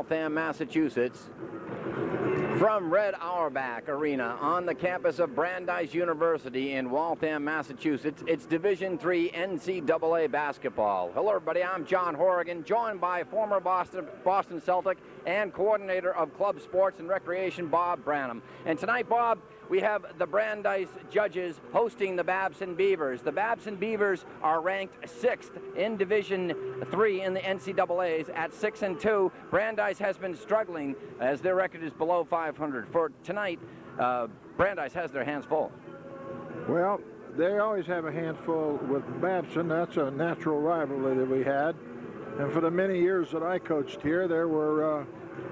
Waltham, Massachusetts. From Red Auerbach Arena on the campus of Brandeis University in Waltham, Massachusetts, it's Division III NCAA basketball. Hello, everybody. I'm John Horrigan, joined by former Boston Celtic and coordinator of club sports and recreation, Bob Brannum. And tonight, Bob, we have the Brandeis Judges hosting the Babson Beavers. The Babson Beavers are ranked 6th in Division III in the NCAAs at 6-2. Brandeis has been struggling as their record is below 500. For tonight, Brandeis has their hands full. Well, they always have a handful with Babson. That's a natural rivalry that we had. And for the many years that I coached here, there were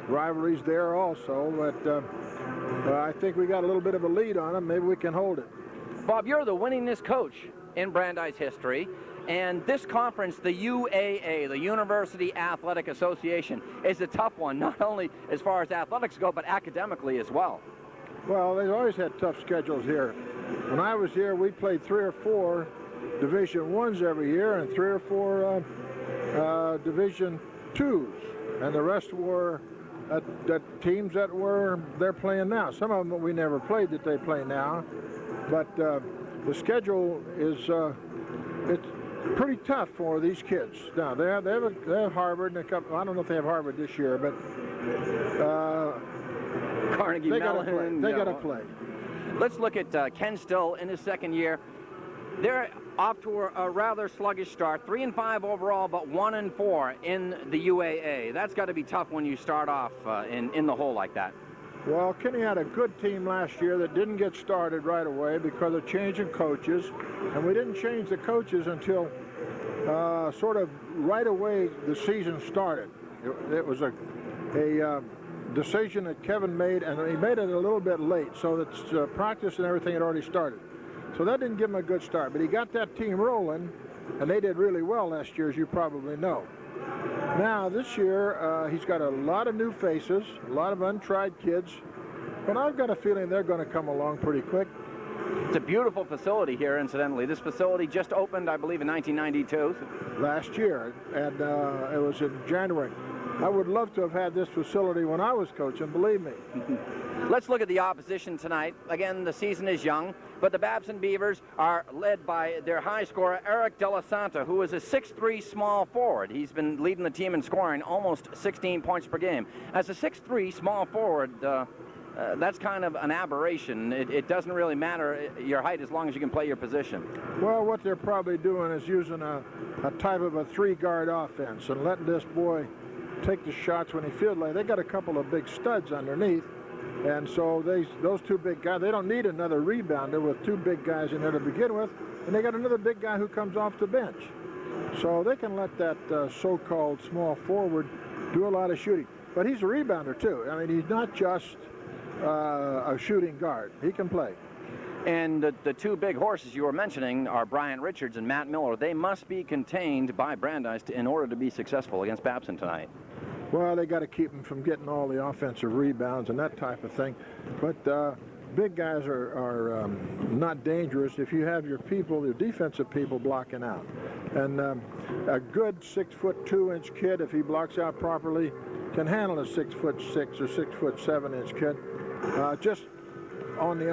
rivalries there also. But I think we got a little bit of a lead on them. Maybe we can hold it. Bob, you're the winningest coach in Brandeis history. And this conference, the UAA, the University Athletic Association, is a tough one, not only as far as athletics go, but academically as well. Well, they've always had tough schedules here. When I was here, we played 3 or 4 Division I's every year and 3 or 4 Division II's. And the rest were teams that they're playing now. Some of them we never played that they play now. But the schedule is it's pretty tough for these kids. Now they have Harvard and a couple. I don't know if they have Harvard this year, but Carnegie Mellon. They got to play. Let's look at Ken Still in his second year. They're off to a rather sluggish start, 3-5 overall, but 1-4 in the UAA. That's got to be tough when you start off in the hole like that. Well, Kenny had a good team last year that didn't get started right away because of changing coaches, and we didn't change the coaches until sort of right away the season started. It was a decision that Kevin made, and he made it a little bit late, so that practice and everything had already started. So that didn't give him a good start, but he got that team rolling, and they did really well last year, as you probably know. Now, this year, he's got a lot of new faces, a lot of untried kids, but I've got a feeling they're going to come along pretty quick. It's a beautiful facility here, incidentally. This facility just opened, I believe, in 1992. Last year, and it was in January. I would love to have had this facility when I was coaching, believe me. Let's look at the opposition tonight. Again, the season is young, but the Babson Beavers are led by their high scorer, Eric De La Santa, who is a 6'3" small forward. He's been leading the team in scoring almost 16 points per game. As a 6'3" small forward, that's kind of an aberration. It doesn't really matter your height as long as you can play your position. Well, what they're probably doing is using a type of a 3-guard offense and letting this boy take the shots when he feels like. They got a couple of big studs underneath, and so those 2 big guys, they don't need another rebounder with 2 big guys in there to begin with, and they got another big guy who comes off the bench. So they can let that so-called small forward do a lot of shooting. But he's a rebounder too. I mean, he's not just a shooting guard. He can play. And the 2 big horses you were mentioning are Brian Richards and Matt Miller. They must be contained by Brandeis in order to be successful against Babson tonight. Well, they got to keep them from getting all the offensive rebounds and that type of thing. But big guys are not dangerous if you have your defensive people blocking out. And a good 6'2" 2-inch kid, if he blocks out properly, can handle a 6'6" or 6'7" kid. Just on the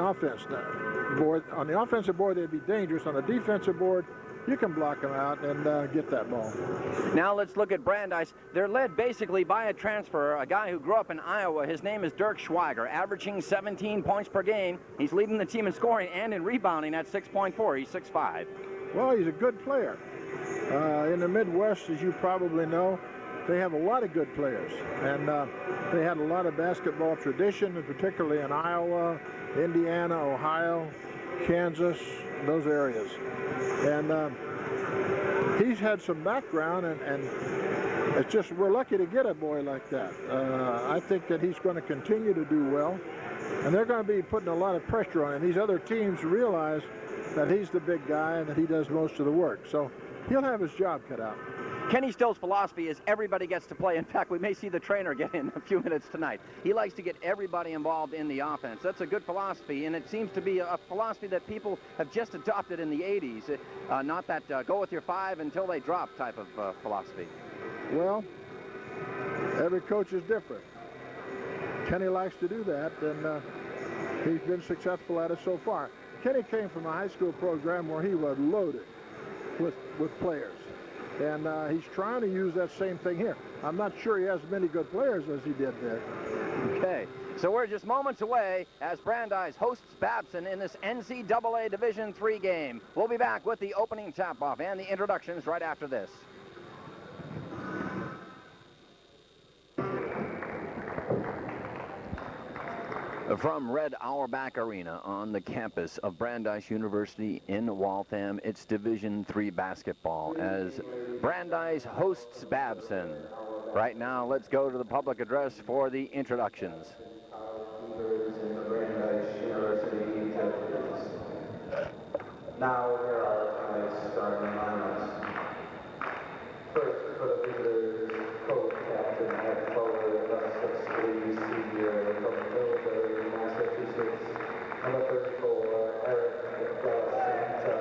offensive board, they'd be dangerous. On the defensive board, you can block them out and get that ball. Now let's look at Brandeis. They're led basically by a transfer, a guy who grew up in Iowa. His name is Dirk Schweiger, averaging 17 points per game. He's leading the team in scoring and in rebounding at 6.4. He's 6'5". Well, he's a good player. In the Midwest, as you probably know, they have a lot of good players, and they had a lot of basketball tradition, particularly in Iowa, Indiana, Ohio, Kansas, those areas. And he's had some background, and it's just we're lucky to get a boy like that. I think that he's going to continue to do well, and they're going to be putting a lot of pressure on him. These other teams realize that he's the big guy and that he does most of the work, so he'll have his job cut out. Kenny Still's philosophy is everybody gets to play. In fact, we may see the trainer get in a few minutes tonight. He likes to get everybody involved in the offense. That's a good philosophy, and it seems to be a philosophy that people have just adopted in the 80s. Not that go with your 5 until they drop type of philosophy. Well, Every coach is different. Kenny likes to do that, and he's been successful at it so far. Kenny came from a high school program where he was loaded with players. And he's trying to use that same thing here. I'm not sure he has as many good players as he did there. Okay, so we're just moments away as Brandeis hosts Babson in this NCAA Division III game. We'll be back with the opening tap-off and the introductions right after this. From Red Auerbach Arena on the campus of Brandeis University in Waltham, it's Division III basketball as Brandeis hosts Babson. Right now, let's go to the public address for the introductions. Now here are tonight's starting lineups. First, for the visitors, co-captain head forward, 6'3", senior from Millbury, Massachusetts, number 34, Eric Santa.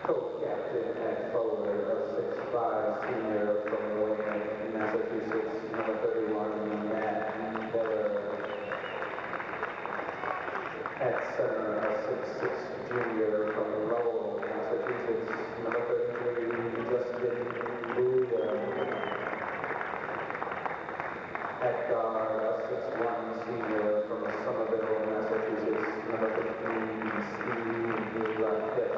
Co-captain head forward, 6'5", senior from Waltham, Massachusetts, number 31, Matt Miller. At center, a 6'6", junior from Lowell, Massachusetts, number 33, Justin Williams. At guard, a 6'1", senior from Somerville, Massachusetts, number 15, Steve Rocket.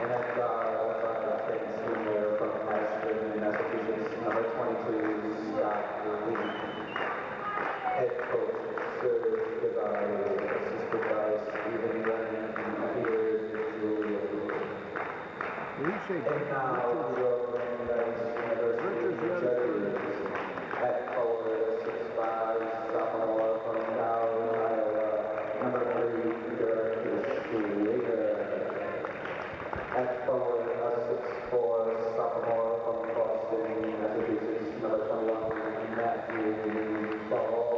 And at guard, a 5'10", senior from Ashton, Massachusetts, number 22, Scott Lee. Head coach, Sir Goodbye, assisted by Stephen Brennan and Peter Julia. And now, your Brandeis University Judges at forward, 6'5", sophomore from Down, Iowa, number 3, Peter Schrager. At forward, a 6'4", sophomore from Boston, Massachusetts, number 21, Matthew Ball.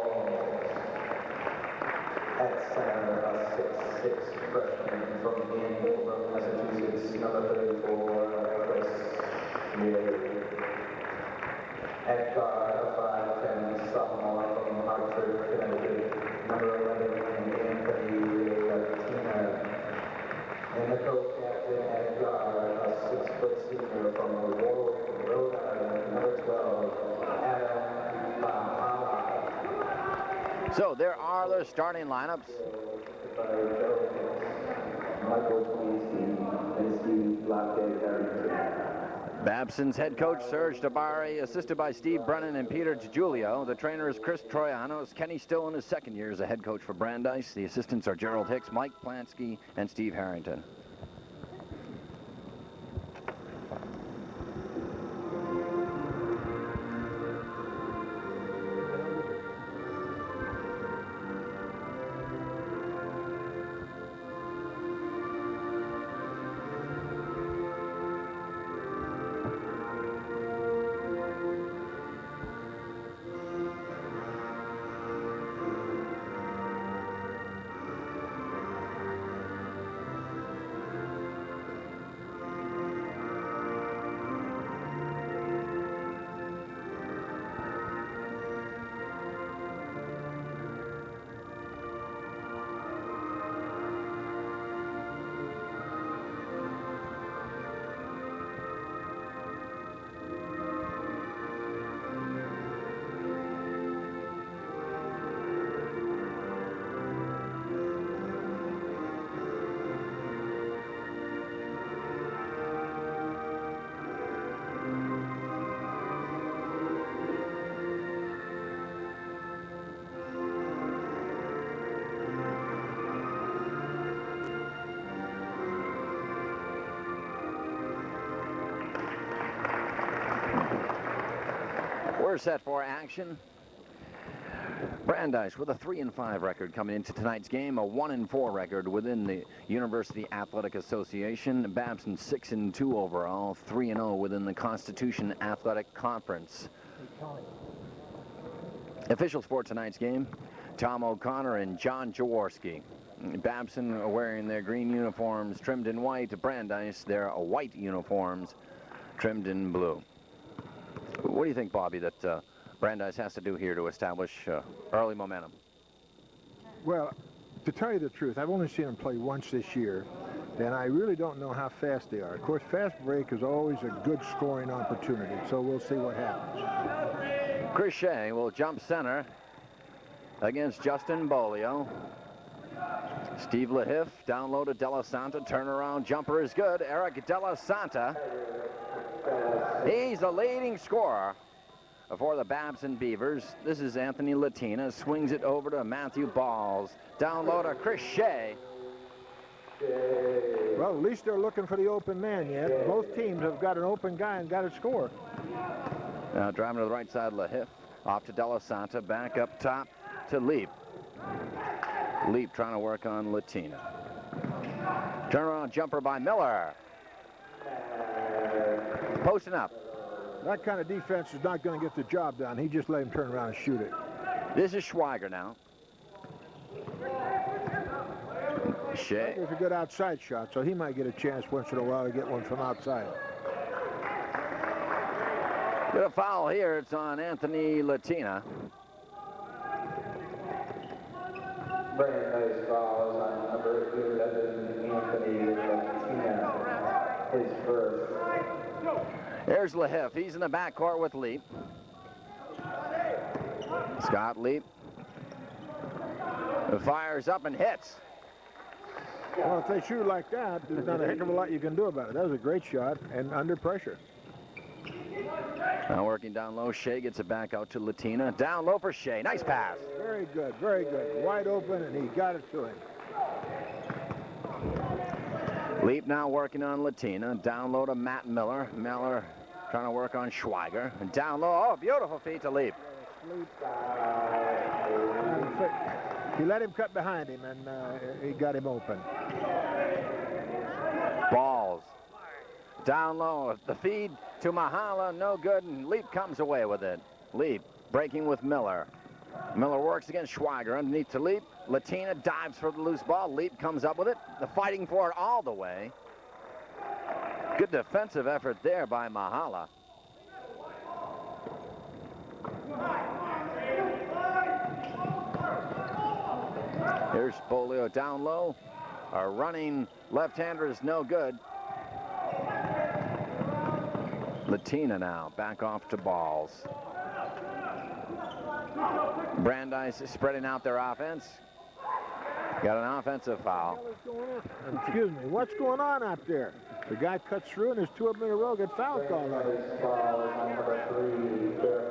At center, a 6'6", freshman from Andover, Massachusetts, number 34, Chris Neary. At guard, a 5'10", sophomore from Hartford, Connecticut, number 11, Anthony Latina. And the co-captain at guard, a 6' senior from Warwick, Rhode Island, number 12, Adam Bahala. So there are the starting lineups. Babson's head coach, Serge Tabari, assisted by Steve Brennan and Peter DiGiulio. The trainer is Chris Troianos. Kenny still in his second year as a head coach for Brandeis. The assistants are Gerald Hicks, Mike Plansky, and Steve Harrington. We're set for action. Brandeis with a 3-5 record coming into tonight's game, a 1-4 record within the University Athletic Association. Babson 6-2 overall, 3-0 within the Constitution Athletic Conference. Officials for tonight's game, Tom O'Connor and John Jaworski. Babson wearing their green uniforms trimmed in white. Brandeis, their white uniforms trimmed in blue. What do you think, Bobby, that Brandeis has to do here to establish early momentum? Well, to tell you the truth, I've only seen them play once this year, and I really don't know how fast they are. Of course, fast break is always a good scoring opportunity, so we'll see what happens. Chris Shea will jump center against Justin Bolio. Steve LaHiff down low to Della Santa. Turnaround jumper is good. Eric Della Santa. He's the leading scorer for the Babson Beavers. This is Anthony Latina. Swings it over to Matthew Balls. Down low to Chris Shea. Well, at least they're looking for the open man yet. Both teams have got an open guy and got to score. Now driving to the right side, LaHiff. Off to Della Santa. Back up top to Leap. Leap trying to work on Latina. Turnaround jumper by Miller. Posting up. That kind of defense is not going to get the job done. He just let him turn around and shoot it. This is Schweiger now. Shea. It's a good outside shot, so he might get a chance once in a while to get one from outside. Get a foul here. It's on Anthony Latina. Brandeis fouls on number 11, Anthony Latina, his first. There's LaHiff. He's in the backcourt with Leap. Scott Leap fires up and hits. Well, if they shoot like that, there's not a heck of a lot you can do about it. That was a great shot and under pressure. Now working down low, Shea gets it back out to Latina. Down low for Shea. Nice pass. Very good, very good. Wide open, and he got it to him. Leap now working on Latina. Down low to Matt Miller. Miller trying to work on Schweiger. And down low, oh, beautiful feed to Leap. He let him cut behind him, and he got him open. Balls. Down low, the feed to Mahala, no good, and Leap comes away with it. Leap breaking with Miller. Miller works against Schweiger, underneath to Leap. Latina dives for the loose ball. Leap comes up with it. The fighting for it all the way. Good defensive effort there by Mahala. Here's Bolio down low. A running left-hander is no good. Latina now back off to Balls. Brandeis is spreading out their offense. Got an offensive foul. Excuse me, what's going on out there? The guy cuts through, and there's two of them in a row get foul called on him.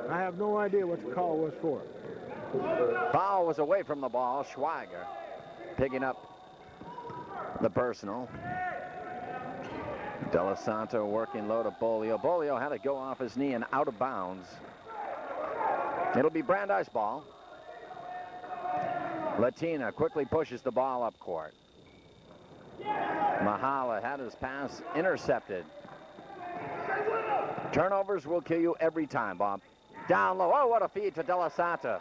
I have no idea what the call was for. Foul was away from the ball. Schweiger picking up the personal. Della Santa working low to Bolio. Bolio had to go off his knee and out of bounds. It'll be Brandeis ball. Latina quickly pushes the ball up court. Mahala had his pass intercepted. Turnovers will kill you every time, Bob. Down low. Oh, what a feed to Della Santa.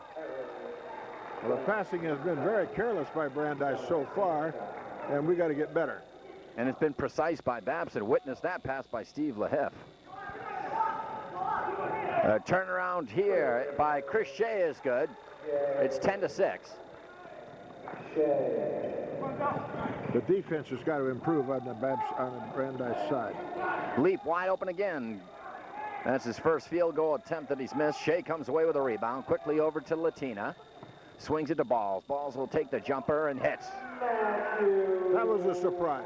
Well, the passing has been very careless by Brandeis so far, and we got to get better. And it's been precise by Babson. Witness that pass by Steve LaHiff. A turnaround here by Chris Shea is good. It's 10-6. The defense has got to improve on the Brandeis side. Leap wide open again. That's his first field goal attempt that he's missed. Shea comes away with a rebound. Quickly over to Latina. Swings it to Balls. Balls will take the jumper and hits. That was a surprise.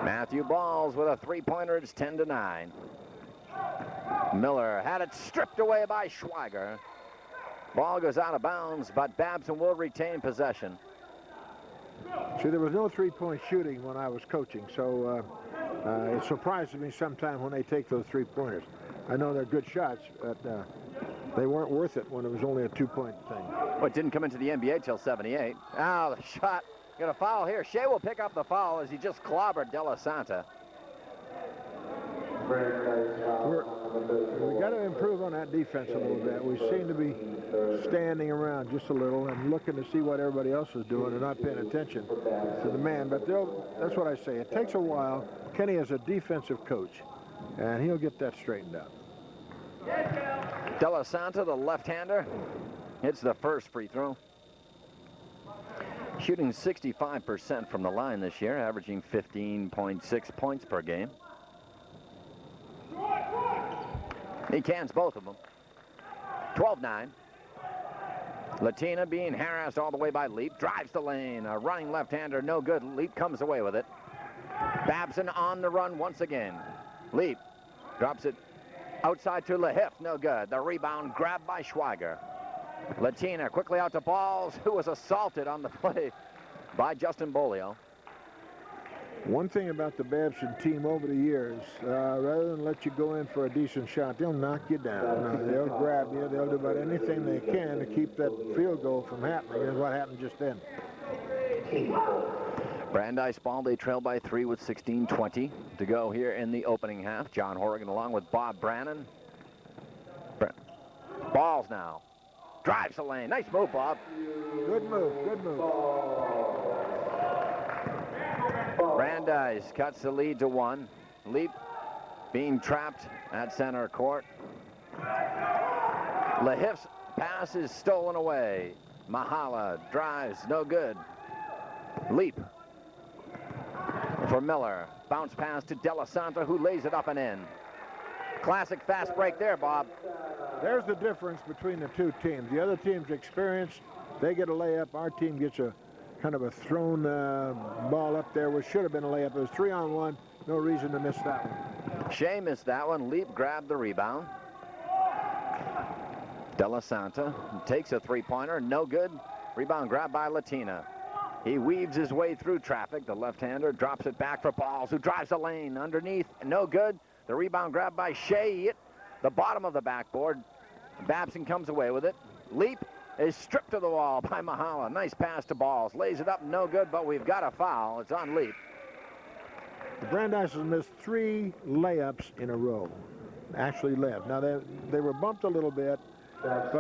Matthew Balls with a three-pointer. It's 10-9. Miller had it stripped away by Schweiger. Ball goes out of bounds, but Babson will retain possession. See, there was no three-point shooting when I was coaching, so it surprises me sometimes when they take those three-pointers. I know they're good shots, but they weren't worth it when it was only a two-point thing. Well, it didn't come into the NBA till 78. Ah, the shot. Got a foul here. Shea will pick up the foul as he just clobbered Della Santa. We got to improve on that defense a little bit. We seem to be standing around just a little and looking to see what everybody else is doing and not paying attention to the man. But that's what I say. It takes a while. Kenny is a defensive coach, and he'll get that straightened out. De La Santa, the left-hander, hits the first free throw. Shooting 65% from the line this year, averaging 15.6 points per game. He cans both of them. 12-9. Latina being harassed all the way by Leap. Drives the lane. A running left-hander, no good. Leap comes away with it. Babson on the run once again. Leap drops it outside to Lehif. No good. The rebound grabbed by Schweiger. Latina quickly out to Balls, who was assaulted on the play by Justin Bolio. One thing about the Babson team over the years, rather than let you go in for a decent shot, they'll knock you down. They'll grab you. They'll do about anything they can to keep that field goal from happening. That's what happened just then. Brandeis ball, they trail by 3 with 16:20 to go here in the opening half. John Horrigan along with Bob Brannum. Balls now. Drives the lane. Nice move, Bob. Good move. Good move. Brandeis cuts the lead to 1. Leap being trapped at center court. Lehif's pass is stolen away. Mahala drives, no good. Leap for Miller. Bounce pass to De La Santa, who lays it up and in. Classic fast break there, Bob. There's the difference between the two teams. The other team's experienced. They get a layup. Our team gets a kind of a thrown ball up there, which should have been a layup. It was 3-on-1. No reason to miss that one. Shea missed that one. Leap grabbed the rebound. De La Santa takes a three-pointer. No good. Rebound grabbed by Latina. He weaves his way through traffic. The left-hander drops it back for Balls, who drives the lane underneath. No good. The rebound grabbed by Shea. Hit the bottom of the backboard. Babson comes away with it. Leap is stripped to the wall by Mahala. Nice pass to Balls. Lays it up, no good, but we've got a foul. It's on Leap. The Brandeis has missed 3 layups in a row. Actually left. Now, they were bumped a little bit, but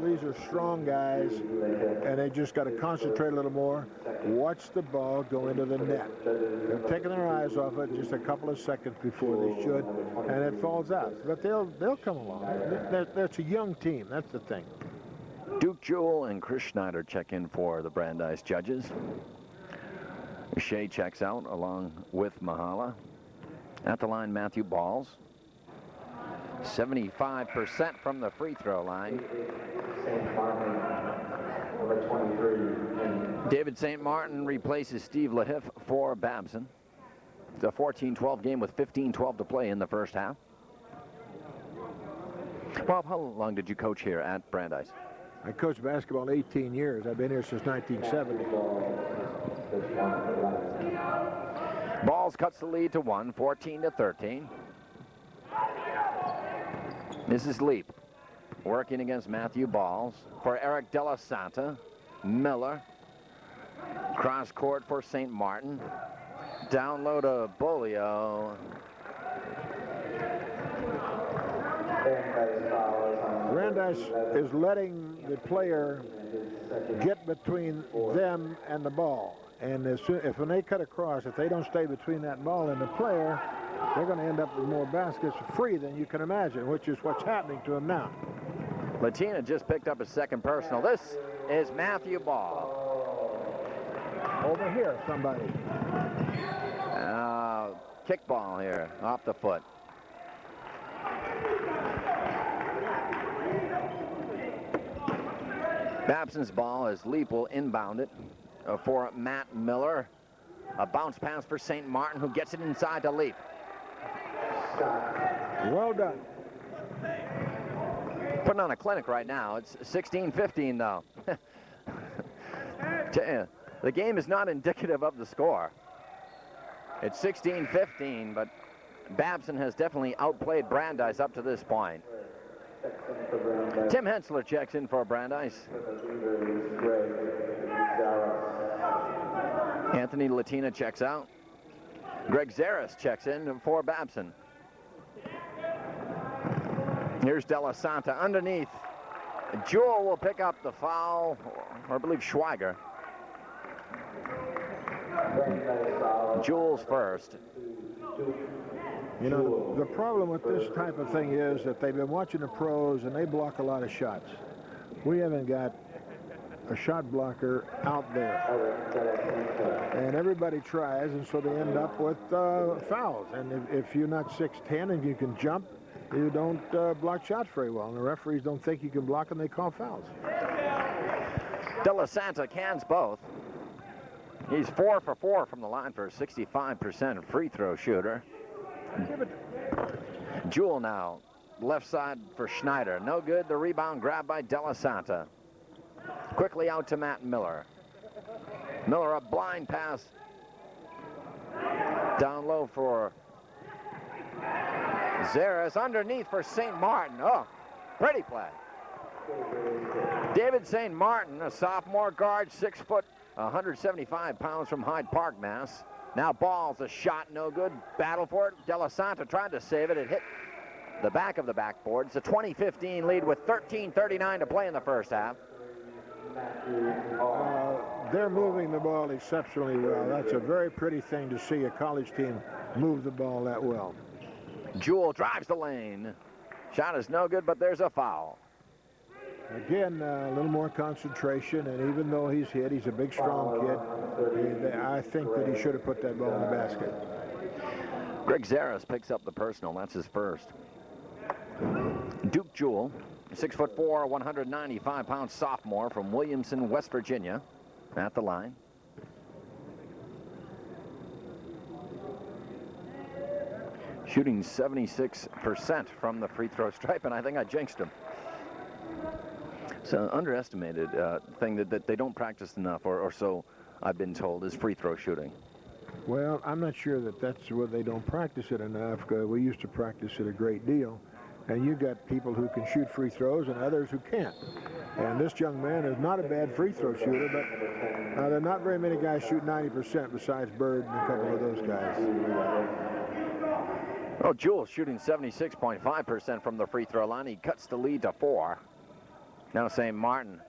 these are strong guys, and they just got to concentrate a little more. Watch the ball go into the net. They're taking their eyes off it just a couple of seconds before they should, and it falls out. But they'll come along. That's a young team. That's the thing. Duke Jewell and Chris Schneider check in for the Brandeis Judges. Shea checks out along with Mahala. At the line, Matthew Balls. 75% from the free throw line. David St. Martin replaces Steve Lehif for Babson. It's a 14-12 game with 15-12 to play in the first half. Bob, how long did you coach here at Brandeis? I coached basketball 18 years. I've been here since 1970. Balls cuts the lead to 1, 14-13. This is Leap working against Matthew Balls for Eric De La Santa. Miller. Cross court for St. Martin. Down low to Bolio. Brandeis is letting the player get between them and the ball. And when they cut across, if they don't stay between that ball and the player, they're going to end up with more baskets free than you can imagine, which is what's happening to them now. Latina just picked up his second personal. This is Matthew Ball. Over here, somebody. Kickball here, off the foot. Babson's ball as Leap will inbound it for Matt Miller. A bounce pass for St. Martin, who gets it inside to Leap. Well done. Putting on a clinic right now. It's 16-15 though. The game is not indicative of the score. It's 16-15, but Babson has definitely outplayed Brandeis up to this point. Tim Hensler checks in for Brandeis. Anthony Latina checks out. Greg Zaris checks in for Babson. Here's De La Santa underneath. Jewell will pick up the foul, or I believe Schweiger. Jules first. You know, the problem with this type of thing is that they've been watching the pros and they block a lot of shots. We haven't got a shot blocker out there. And everybody tries, and so they end up with fouls. And if you're not 6'10" and you can jump, you don't block shots very well. And the referees don't think you can block them, they call fouls. De La Santa cans both. He's 4 for 4 from the line for a 65% free throw shooter. Jewell now, left side for Schneider. No good. The rebound grabbed by De La Santa. Quickly out to Matt Miller. Miller, a blind pass. Down low for Zaris. Underneath for St. Martin. Oh, pretty play. David St. Martin, a sophomore guard, 6 foot, 175 pounds from Hyde Park, Mass. Now balls, a shot, no good. Battle for it. De La Santa tried to save it. It hit the back of the backboard. It's a 20-15 lead with 13:39 to play in the first half. They're moving the ball exceptionally well. That's a very pretty thing to see a college team move the ball that well. Jewell drives the lane. Shot is no good, but there's a foul. Again, a little more concentration, and even though he's hit, he's a big, strong kid. I think that he should have put that ball in the basket. Greg Zaris picks up the personal. That's his first. Duke Jewell, 6'4", 195-pound sophomore from Williamson, West Virginia, at the line. Shooting 76% from the free throw stripe, and I think I jinxed him. It's an underestimated thing that they don't practice enough, or so I've been told, is free throw shooting. Well, I'm not sure that that's where they don't practice it enough. We used to practice it a great deal. And you got people who can shoot free throws and others who can't. And this young man is not a bad free throw shooter, but there are not very many guys shoot 90% besides Bird and a couple of those guys. Well, Jewell shooting 76.5% from the free throw line. He cuts the lead to 4. Now St. Martin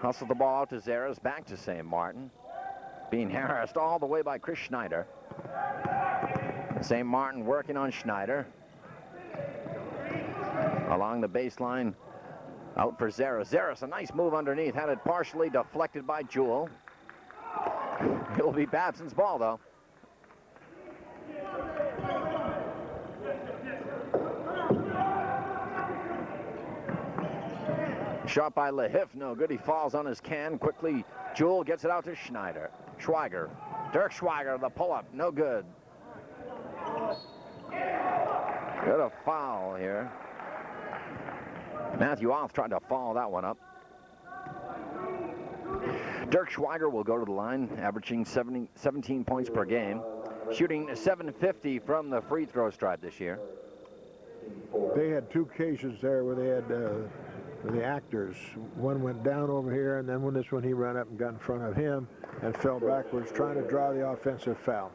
hustled the ball out to Zaris, back to St. Martin. Being harassed all the way by Chris Schneider. St. Martin working on Schneider. Along the baseline, out for Zaris. Zaris, a nice move underneath, had it partially deflected by Jewell. It'll be Babson's ball, though. Shot by Lehif, no good. He falls on his can. Quickly, Jewell gets it out to Schneider. Schweiger, Dirk Schweiger, the pull-up, no good. Got a foul here. Matthew Oth tried to follow that one up. Dirk Schweiger will go to the line, averaging 17 points per game, shooting 750 from the free throw stripe this year. They had 2 cases there where they had the actors. One went down over here, and then when this one, he ran up and got in front of him and fell backwards, trying to draw the offensive foul.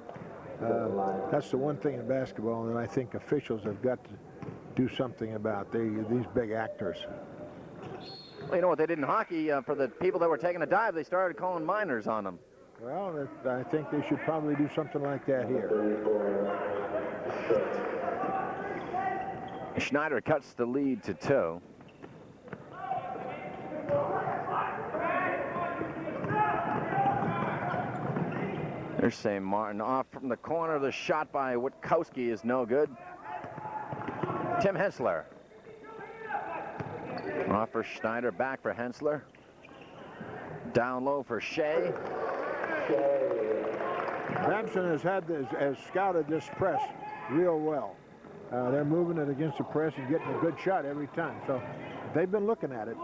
That's the one thing in basketball that I think officials have got to do something about. These big actors. Well, you know what they did in hockey, for the people that were taking a dive, they started calling minors on them. Well, I think they should probably do something like that here. Schneider cuts the lead to 2. There's St. Martin off from the corner. The shot by Witkowski is no good. Tim Hensler. Off for Schneider, back for Hensler. Down low for Shea. Babson has scouted this press real well. They're moving it against the press and getting a good shot every time. So they've been looking at it.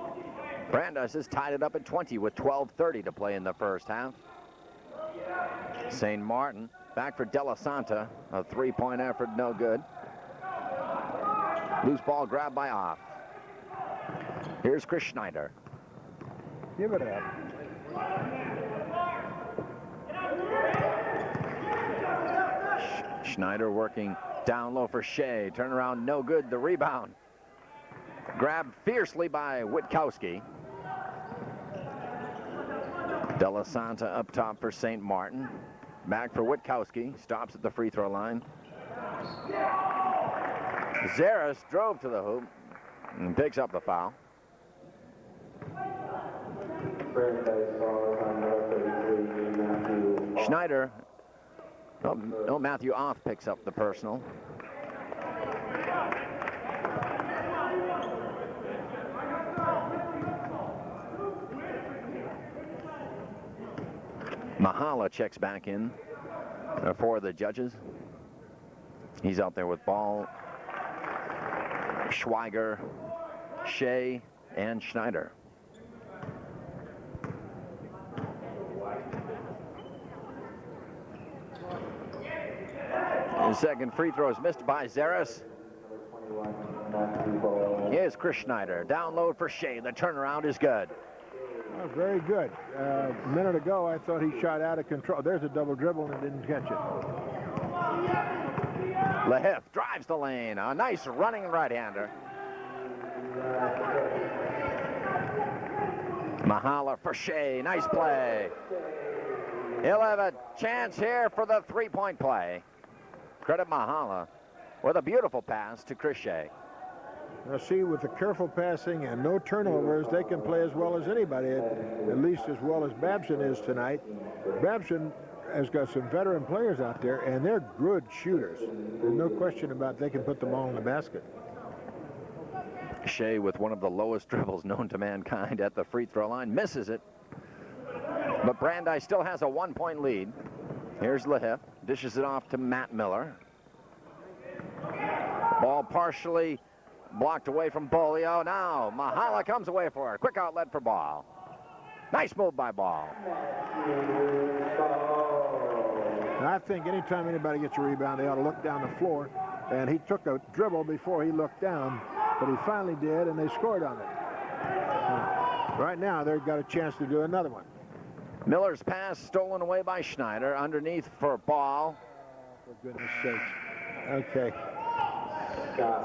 Brandeis has tied it up at 20 with 12:30 to play in the first half. St. Martin back for De La Santa. A 3-point effort, no good. Loose ball grabbed by Off. Here's Chris Schneider. Give it up. Schneider working down low for Shea. Turnaround, no good. The rebound grabbed fiercely by Witkowski. De La Santa up top for St. Martin. Back for Witkowski. Stops at the free throw line. Zaris drove to the hoop and picks up the foul. Schneider. No, Matthew Oth picks up the personal. Mahala checks back in for the Judges. He's out there with Ball, Schweiger, Shea, and Schneider. The second free throw is missed by Zaris. Here's Chris Schneider. Down low for Shea. The turnaround is good. Oh, very good. A minute ago, I thought he shot out of control. There's a double dribble and didn't catch it. Lehif drives the lane. A nice running right-hander. Mahala for Shea. Nice play. He'll have a chance here for the three-point play. Credit Mahala with a beautiful pass to Chris Shea. Now see, with the careful passing and no turnovers, they can play as well as anybody, at least as well as Babson is tonight. Babson has got some veteran players out there, and they're good shooters. There's no question about they can put the ball in the basket. Shea with one of the lowest dribbles known to mankind at the free throw line. Misses it. But Brandeis still has a one-point lead. Here's Lehif. Dishes it off to Matt Miller. Ball partially blocked away from Bolio. Now Mahala comes away for it. Quick outlet for Ball. Nice move by Ball. Now, I think anytime anybody gets a rebound, they ought to look down the floor. And he took a dribble before he looked down, but he finally did, and they scored on it. Right now, they've got a chance to do another one. Miller's pass stolen away by Schneider. Underneath for Ball. For goodness sakes. Okay.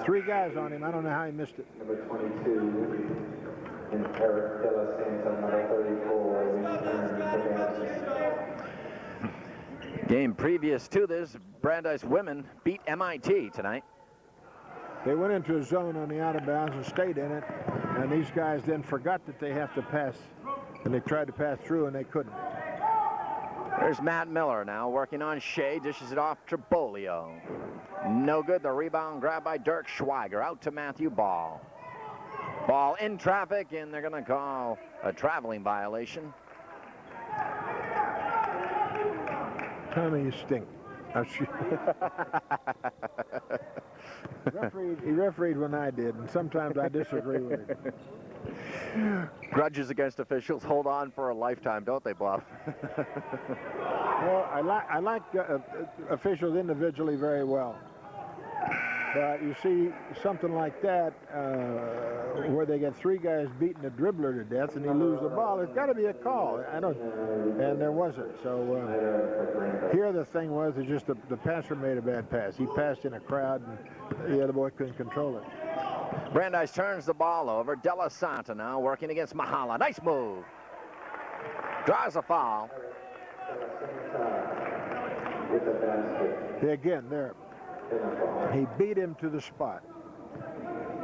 3 guys on him. I don't know how he missed it. Number 22, and Eric De La Santa, number 34. Game previous to this, Brandeis women beat MIT tonight. They went into a zone on the out of bounds and stayed in it, and these guys then forgot that they have to pass, and they tried to pass through, and they couldn't. There's Matt Miller now working on Shea. Dishes it off to Bolio. No good. The rebound grabbed by Dirk Schweiger. Out to Matthew Ball. Ball in traffic, and they're going to call a traveling violation. Tommy, you stink. He refereed when I did, and sometimes I disagree with him. Grudges against officials hold on for a lifetime, don't they, Bob? Well, I like officials individually very well. But you see something like that where they get 3 guys beating a dribbler to death and he loses the ball, there's got to be a call. And there wasn't. So here the thing was, it's just the passer made a bad pass. He passed in a crowd and the other boy couldn't control it. Brandeis turns the ball over. De La Santa now working against Mahala. Nice move. Draws a foul. Again, there. He beat him to the spot.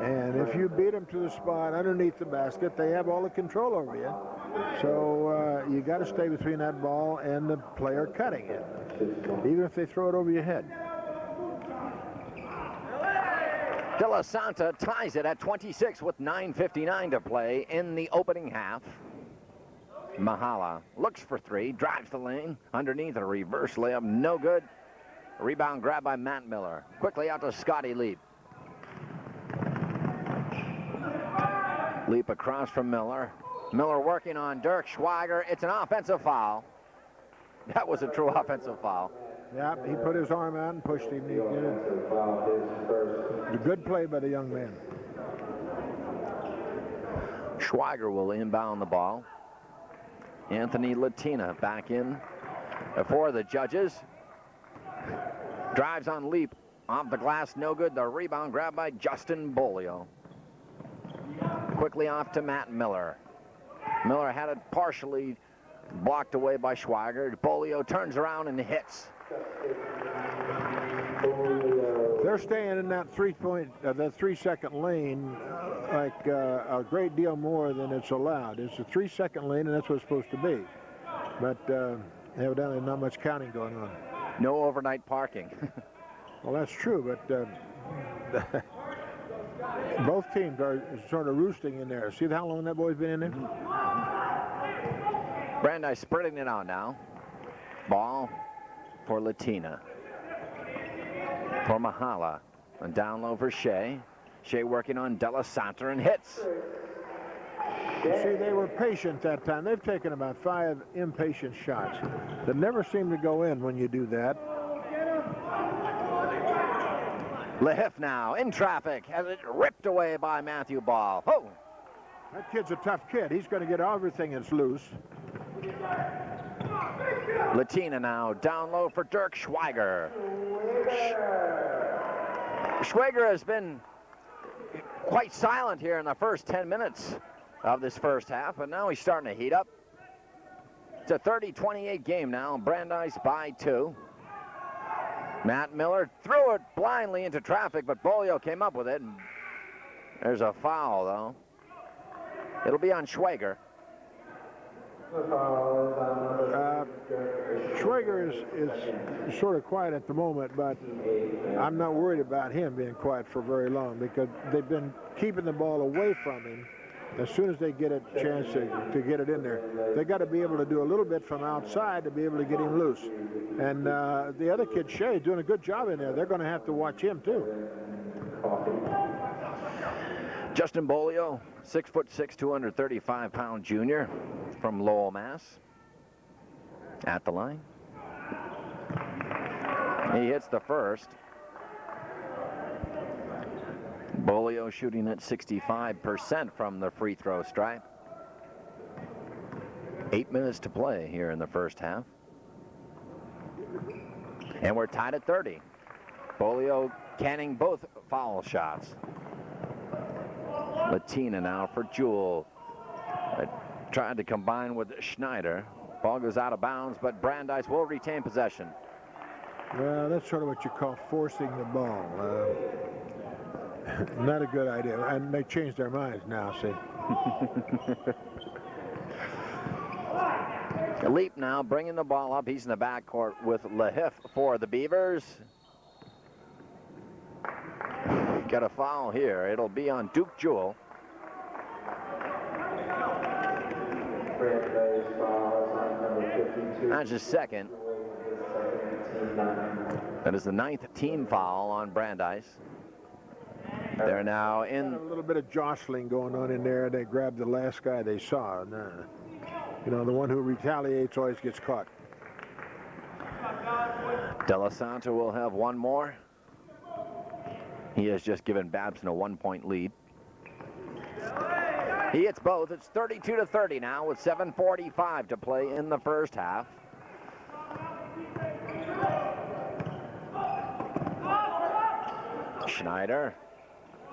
And if you beat him to the spot underneath the basket, they have all the control over you. So you got to stay between that ball and the player cutting it, even if they throw it over your head. De La Santa ties it at 26 with 9:59 to play in the opening half. Mahala looks for 3, drives the lane, underneath a reverse layup, no good. Rebound grab by Matt Miller. Quickly out to Scotty Leap. Leap across from Miller. Miller working on Dirk Schweiger. It's an offensive foul. That was a true offensive foul. Yeah, he put his arm out and pushed him. It was a good play by the young man. Schweiger will inbound the ball. Anthony Latina back in for the Judges. Drives on Leap. Off the glass, no good. The rebound grabbed by Justin Bolio. Quickly off to Matt Miller. Miller had it partially Blocked away by Schweiger. Bolio turns around and hits. They're staying in that 3-second lane like a great deal more than it's allowed. It's a 3-second lane, and that's what it's supposed to be. But evidently not much counting going on. No overnight parking. Well, that's true, but both teams are sort of roosting in there. See how long that boy's been in there? Brandeis spreading it out now. Ball for Latina. For Mahala. And down low for Shea. Shea working on Della Santa and hits. You see, they were patient that time. They've taken about 5 impatient shots that never seem to go in when you do that. Lehif now in traffic, has it ripped away by Matthew Ball. Oh! That kid's a tough kid. He's going to get everything that's loose. Latina now down low for Dirk Schweiger. Schweiger has been quite silent here in the first 10 minutes of this first half, but now he's starting to heat up. It's a 30-28 game now. Brandeis by 2. Matt Miller threw it blindly into traffic, but Bolio came up with it. And there's a foul, though. It'll be on Schweiger. Schweiger is sort of quiet at the moment, but I'm not worried about him being quiet for very long because they've been keeping the ball away from him. As soon as they get a chance to get it in there, they got to be able to do a little bit from outside to be able to get him loose. And the other kid, Shea, doing a good job in there. They're going to have to watch him too. Justin Bolio, 6'6", 235-pound junior from Lowell, Mass. At the line. He hits the first. Bolio shooting at 65% from the free throw stripe. 8 minutes to play here in the first half. And we're tied at 30. Bolio canning both foul shots. Latina now for Jewell. Tried to combine with Schneider. Ball goes out of bounds, but Brandeis will retain possession. Well, that's sort of what you call forcing the ball. Not a good idea. And they changed their minds now, see. Leap now bringing the ball up. He's in the backcourt with Lehif for the Beavers. Got a foul here. It'll be on Duke Jewell. That's his second. That is the 9th team foul on Brandeis. They're now in. A little bit of jostling going on in there. They grabbed the last guy they saw. And, you know, the one who retaliates always gets caught. Della Santa will have one more. He has just given Babson a 1-point lead. He hits both. It's 32-30 now with 7:45 to play in the first half. Schneider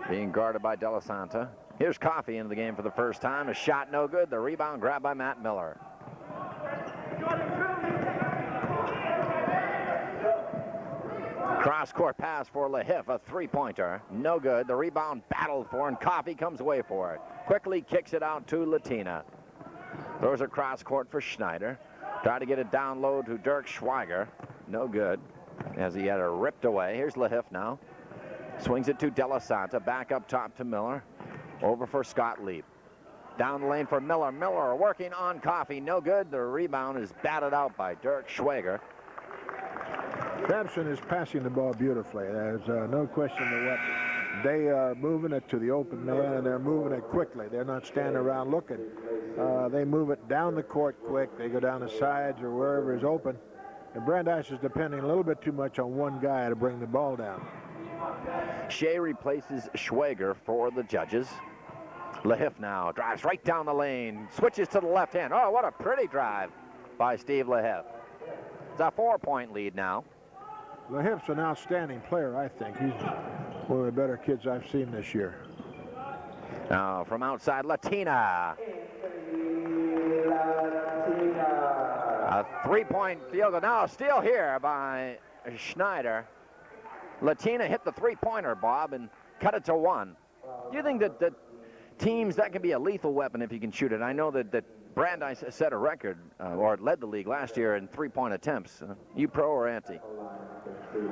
being guarded by Della Santa. Here's Coffey into the game for the first time. A shot no good. The rebound grabbed by Matt Miller. Cross-court pass for Lehif, a three-pointer. No good. The rebound battled for, and Coffey comes away for it. Quickly kicks it out to Latina. Throws a cross-court for Schneider. Tried to get it down low to Dirk Schweiger. No good, as he had it ripped away. Here's Lehif now. Swings it to Della Santa. Back up top to Miller. Over for Scott Leap. Down the lane for Miller. Miller working on Coffey. No good. The rebound is batted out by Dirk Schweiger. Babson is passing the ball beautifully. There's no question of what. They are moving it to the open man, and they're moving it quickly. They're not standing around looking. They move it down the court quick. They go down the sides or wherever is open. And Brandeis is depending a little bit too much on one guy to bring the ball down. Shea replaces Schweiger for the Judges. Lehif now drives right down the lane. Switches to the left hand. Oh, what a pretty drive by Steve Lehif. It's a 4-point lead now. Lehif's an outstanding player, I think. He's one of the better kids I've seen this year. Now from outside, Latina. A three-point field goal. Now a steal here by Schneider. Latina hit the three-pointer, Bob, and cut it to 1. Do you think that teams, that can be a lethal weapon if you can shoot it? I know that Brandeis set a record, or led the league last year in three-point attempts. You pro or anti?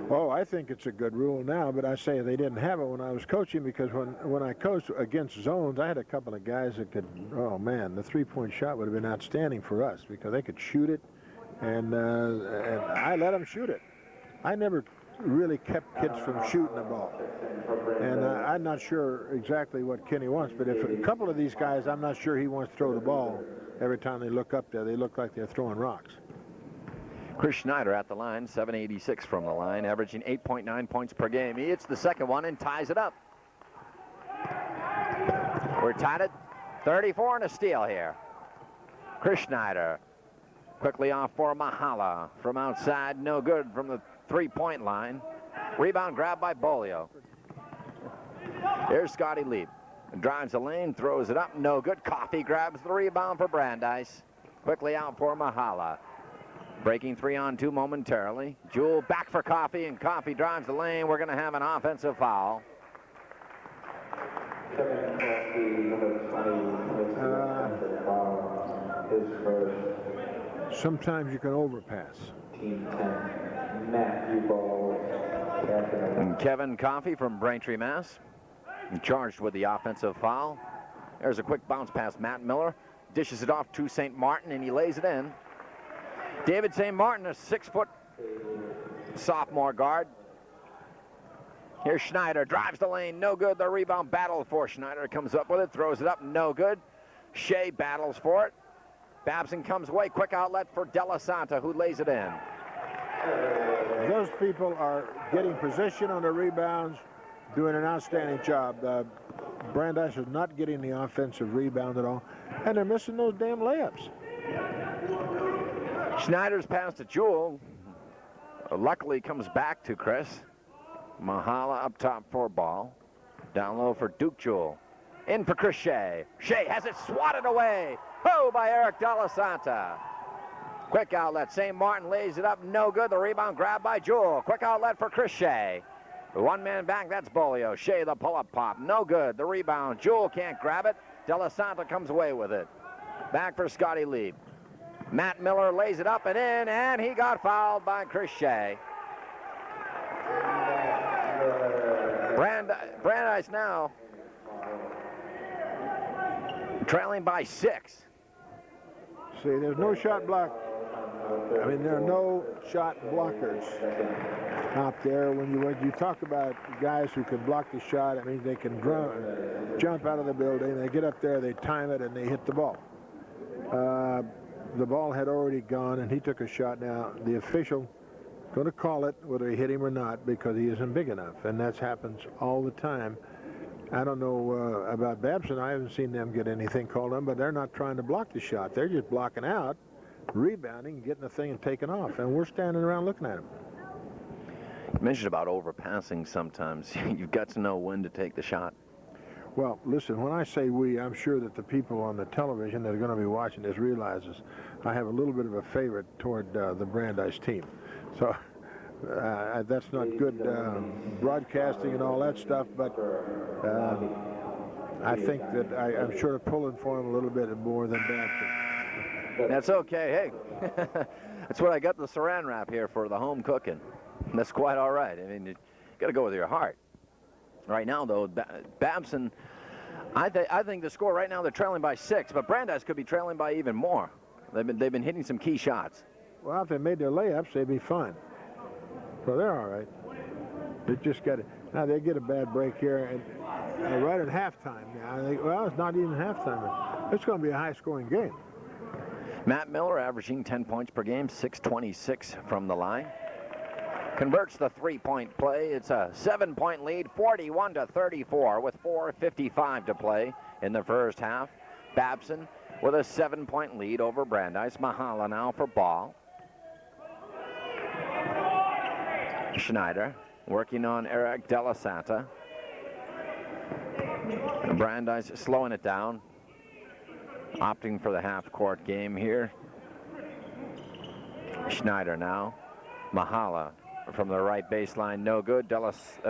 Oh, I think it's a good rule now, but I say they didn't have it when I was coaching, because when I coached against zones, I had a couple of guys that could, oh man, the three-point shot would have been outstanding for us because they could shoot it, and I let them shoot it. I never really kept kids from shooting the ball. And I'm not sure exactly what Kenny wants, but if a couple of these guys, I'm not sure he wants to throw the ball every time they look up there. They look like they're throwing rocks. Chris Schneider at the line, 786 from the line, averaging 8.9 points per game. He hits the second one and ties it up. We're tied at 34 and a steal here. Chris Schneider quickly off for Mahala from outside, no good from the three-point line. Rebound grabbed by Bolio. Here's Scotty Leap. Drives the lane, throws it up, no good. Coffey grabs the rebound for Brandeis. Quickly out for Mahala. Breaking 3-on-2 momentarily. Jewell back for Coffey, and Coffey drives the lane. We're going to have an offensive foul. Sometimes you can overpass. And Kevin Coffey from Braintree, Mass. Charged with the offensive foul. There's a quick bounce pass. Matt Miller dishes it off to St. Martin, and he lays it in. David St. Martin, a 6-foot sophomore guard. Here's Schneider, drives the lane, no good. The rebound battle for Schneider, comes up with it, throws it up, no good. Shea battles for it. Babson comes away, quick outlet for Della Santa, who lays it in. Those people are getting position on the rebounds, doing an outstanding job. Brandeis is not getting the offensive rebound at all, and they're missing those damn layups. Schneider's pass to Jewell. Luckily comes back to Chris. Mahala up top for ball. Down low for Duke Jewell. In for Chris Shea. Shea has it swatted away. Oh, by Eric Della Santa. Quick outlet. St. Martin lays it up. No good. The rebound grabbed by Jewell. Quick outlet for Chris Shea. One man back. That's Bolio. Shea the pull-up pop. No good. The rebound. Jewell can't grab it. Della Santa comes away with it. Back for Scotty Leap. Matt Miller lays it up and in, and he got fouled by Chris Shea. Brandeis now trailing by 6. See, there's no shot block. I mean, there are no shot blockers out there. When you talk about guys who can block the shot, it means they can jump out of the building. They get up there, they time it, and they hit the ball. The ball had already gone, and he took a shot. Now, the official is going to call it whether he hit him or not because he isn't big enough, and that happens all the time. I don't know about Babson. I haven't seen them get anything called on, but they're not trying to block the shot. They're just blocking out, rebounding, getting the thing and taking off, and we're standing around looking at them. You mentioned about overpassing sometimes. You've got to know when to take the shot. Well, listen, when I say we, I'm sure that the people on the television that are going to be watching this realizes I have a little bit of a favorite toward the Brandeis team. So that's not good broadcasting and all that stuff, but I think that I'm sure pulling for him a little bit more than Babson. That's okay. Hey, that's what I got the saran wrap here for, the home cooking. That's quite all right. I mean, you got to go with your heart. Right now, though, Babson, I think the score right now, they're trailing by 6, but Brandeis could be trailing by even more. They've been hitting some key shots. Well, if they made their layups, they'd be fine. So they're all right. They just got it. Now they get a bad break here, and right at halftime now. Well, it's not even halftime. It's going to be a high-scoring game. Matt Miller averaging 10 points per game, 626 from the line. Converts the three-point play. It's a 7-point lead, 41-34, with 4:55 to play in the first half. Babson with a 7-point lead over Brandeis. Mahala now for ball. Schneider working on Eric Della Santa. Brandeis slowing it down, opting for the half-court game here. Schneider now. Mahala from the right baseline, no good.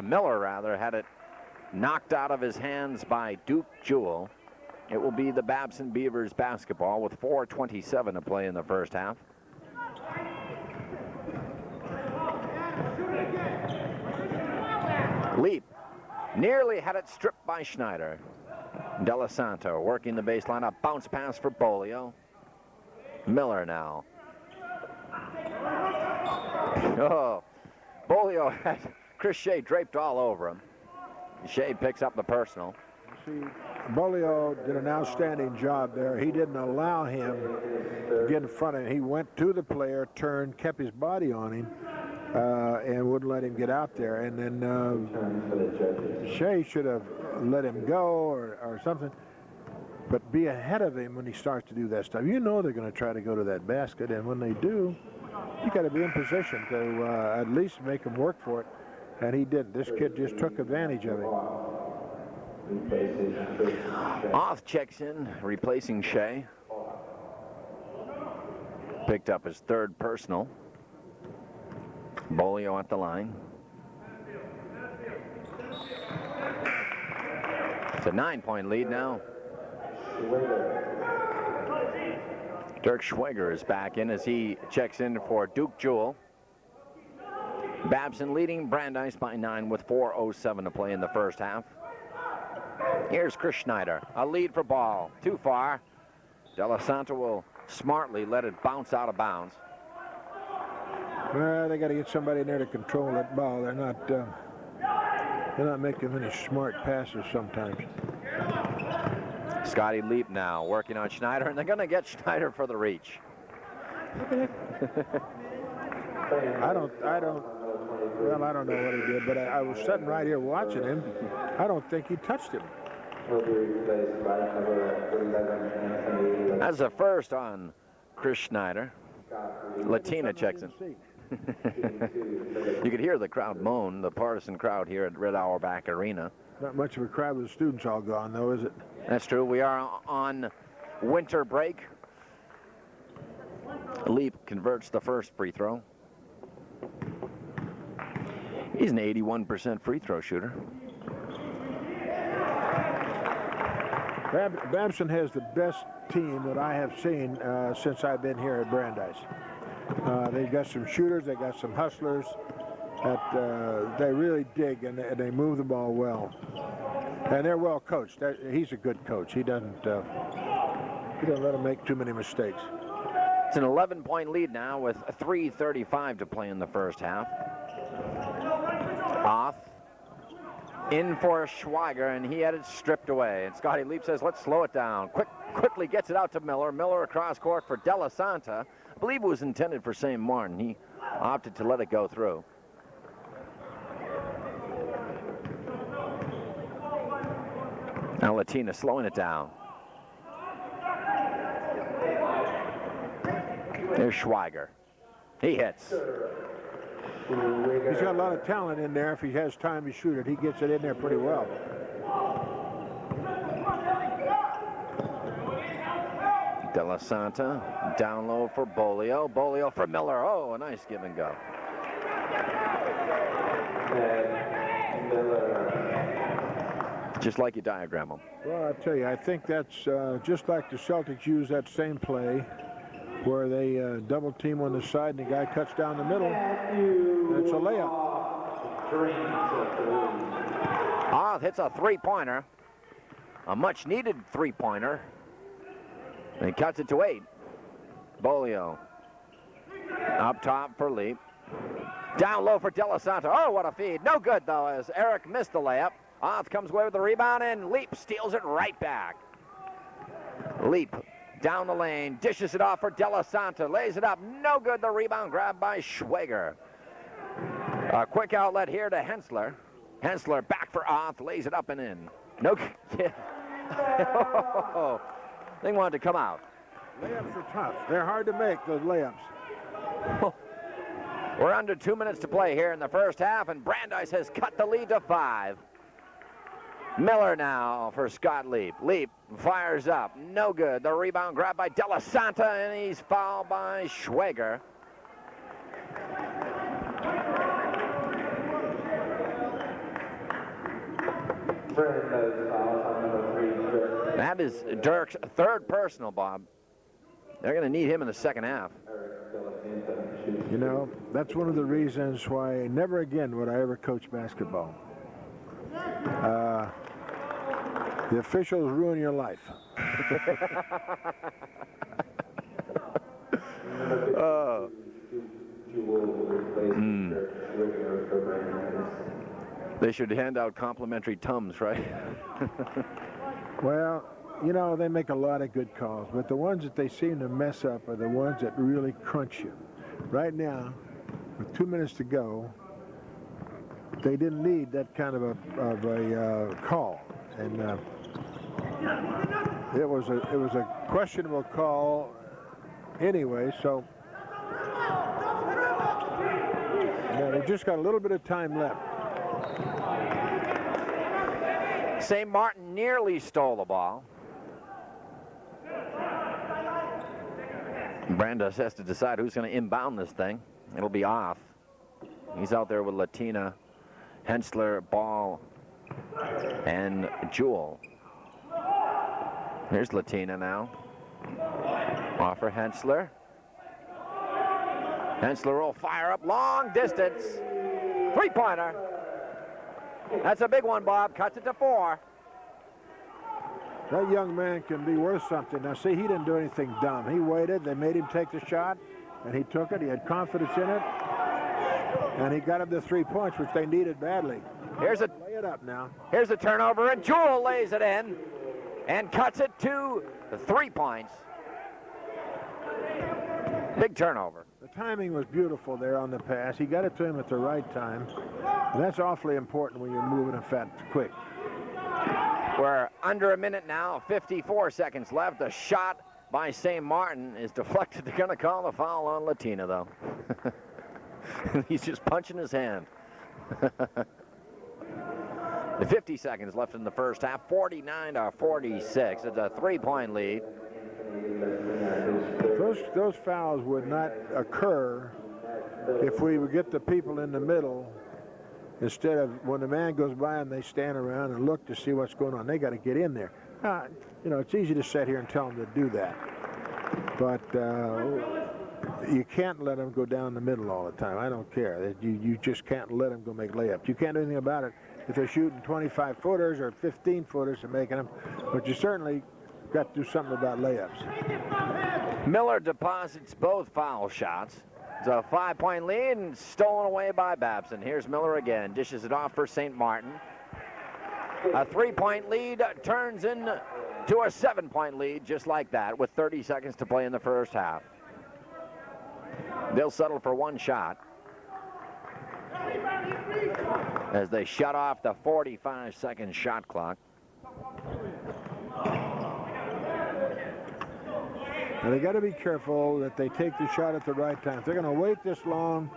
Miller rather had it knocked out of his hands by Duke Jewell. It will be the Babson Beavers basketball with 4:27 to play in the first half. Leap nearly had it stripped by Schneider. Della Santa working the baseline, a bounce pass for Bolio. Miller now. Oh, Bolio had Chris Shea draped all over him. Shea picks up the personal. See, Bolio did an outstanding job there. He didn't allow him to get in front of him. He went to the player, turned, kept his body on him, and wouldn't let him get out there. And then Shea should have let him go or something, but be ahead of him when he starts to do that stuff. You know they're going to try to go to that basket, and when they do, you got to be in position to at least make him work for it. And he didn't. This kid just took advantage of it. Oth checks in, replacing Shea. Picked up his third personal. Bolio at the line. It's a 9-point lead now. Dirk Schweger is back in as he checks in for Duke Jewell. Babson leading Brandeis by 9 with 4:07 to play in the first half. Here's Chris Schneider, a lead for ball, too far. Della Santa will smartly let it bounce out of bounds. Well, they got to get somebody in there to control that ball. They're not making any smart passes sometimes. Scotty Leap now working on Schneider, and they're going to get Schneider for the reach. I don't know what he did, but I was sitting right here watching him. I don't think he touched him. That's a first on Chris Schneider. Latina checks in. You could hear the crowd moan, the partisan crowd here at Red Auerbach Arena. Not much of a crowd with the students all gone, though, is it? That's true. We are on winter break. Leap converts the first free throw. He's an 81% free throw shooter. Babson has the best team that I have seen since I've been here at Brandeis. They've got some shooters, they got some hustlers that they really dig, and they move the ball well. And they're well coached. He's a good coach. He doesn't let them make too many mistakes. It's an 11-point lead now with 3:35 to play in the first half. Off in for Schweiger, and he had it stripped away. And Scotty Leap says, let's slow it down. Quickly gets it out to Miller. Miller across court for Della Santa. I believe it was intended for St. Martin. He opted to let it go through. Now Latina slowing it down. There's Schweiger. He hits. He's got a lot of talent in there. If he has time to shoot it, he gets it in there pretty well. Della Santa down low for Bolio. Bolio for Miller. Oh, a nice give and go. Just like you diagram them. Well, I tell you, I think that's just like the Celtics use that same play where they double team on the side and the guy cuts down the middle. It's a layup. Oth hits a three-pointer. A much-needed three-pointer. And he cuts it to 8. Bolio up top for Leap. Down low for Della Santa. Oh, what a feed. No good, though, as Eric missed the layup. Oth comes away with the rebound, and Leap steals it right back. Leap down the lane, dishes it off for Della Santa, lays it up, no good. The rebound grabbed by Schweger. A quick outlet here to Hensler. Hensler back for Oth, lays it up and in. No good. They wanted to come out. Layups are tough. They're hard to make, those layups. We're under 2 minutes to play here in the first half, and Brandeis has cut the lead to 5. Miller now for Scott Leap. Leap fires up. No good. The rebound grabbed by Della Santa, and he's fouled by Schweger. Brandeis foul on number 3, Dirk. That is Dirk's third personal, Bob. They're going to need him in the second half. You know, that's one of the reasons why never again would I ever coach basketball. The officials ruin your life. Oh. They should hand out complimentary Tums, right? Well, you know, they make a lot of good calls, but the ones that they seem to mess up are the ones that really crunch you. Right now, with 2 minutes to go, they didn't need that kind of a call, and it was a questionable call anyway. So they just got a little bit of time left. St. Martin nearly stole the ball. Brandeis has to decide who's going to inbound this thing. It'll be off. He's out there with Latina, Hensler, Ball, and Jewell. Here's Latina now. Off for Hensler. Hensler will fire up long distance. Three-pointer. That's a big one, Bob. Cuts it to 4. That young man can be worth something. Now, see, he didn't do anything dumb. He waited. They made him take the shot, and he took it. He had confidence in it, and he got him the 3 points, which they needed badly. Here's a lay it up now. Here's a turnover, and Jewell lays it in and cuts it to 3 points. Big turnover. The timing was beautiful there on the pass. He got it to him at the right time, and that's awfully important when you're moving quick. We're under a minute now, 54 seconds left. The shot by St. Martin is deflected. They're going to call the foul on Latina, though. He's just punching his hand. 50 seconds left in the first half, 49-46. It's a 3-point lead. Those fouls would not occur if we would get the people in the middle instead of when the man goes by and they stand around and look to see what's going on. They got to get in there. You know, it's easy to sit here and tell them to do that, but you can't let them go down the middle all the time. I don't care. You just can't let them go make layups. You can't do anything about it if they're shooting 25-footers or 15-footers and making them, but you certainly got to do something about layups. Miller deposits both foul shots. It's a 5-point lead and stolen away by Babson. Here's Miller again, dishes it off for St. Martin. A 3-point lead turns into a 7-point lead just like that with 30 seconds to play in the first half. They'll settle for one shot as they shut off the 45-second shot clock. Now they got to be careful that they take the shot at the right time. If they're going to wait this long,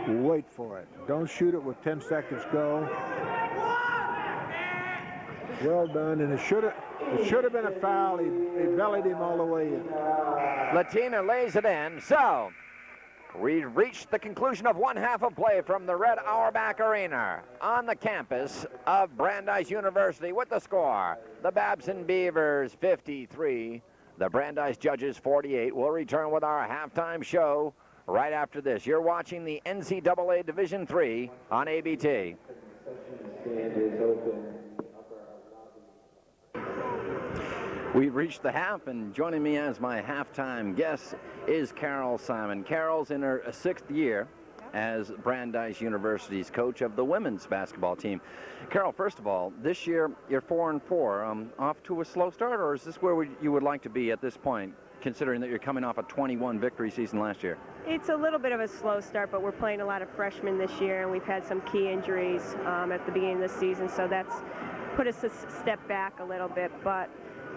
wait for it. Don't shoot it with 10 seconds go. Well done, and it should have been a foul. He bellied him all the way in. Latina lays it in. So we've reached the conclusion of one half of play from the Red Auerbach Arena on the campus of Brandeis University with the score. The Babson Beavers 53. The Brandeis Judges 48. We'll return with our halftime show right after this. You're watching the NCAA Division III on ABT. We've reached the half, and joining me as my halftime guest is Carol Simon. Carol's in her 6th year as Brandeis University's coach of the women's basketball team. Carol, first of all, this year you're 4-4. Off to a slow start, or is this where you would like to be at this point, considering that you're coming off a 21 victory season last year? It's a little bit of a slow start, but we're playing a lot of freshmen this year, and we've had some key injuries at the beginning of the season, so that's put us a step back a little bit. But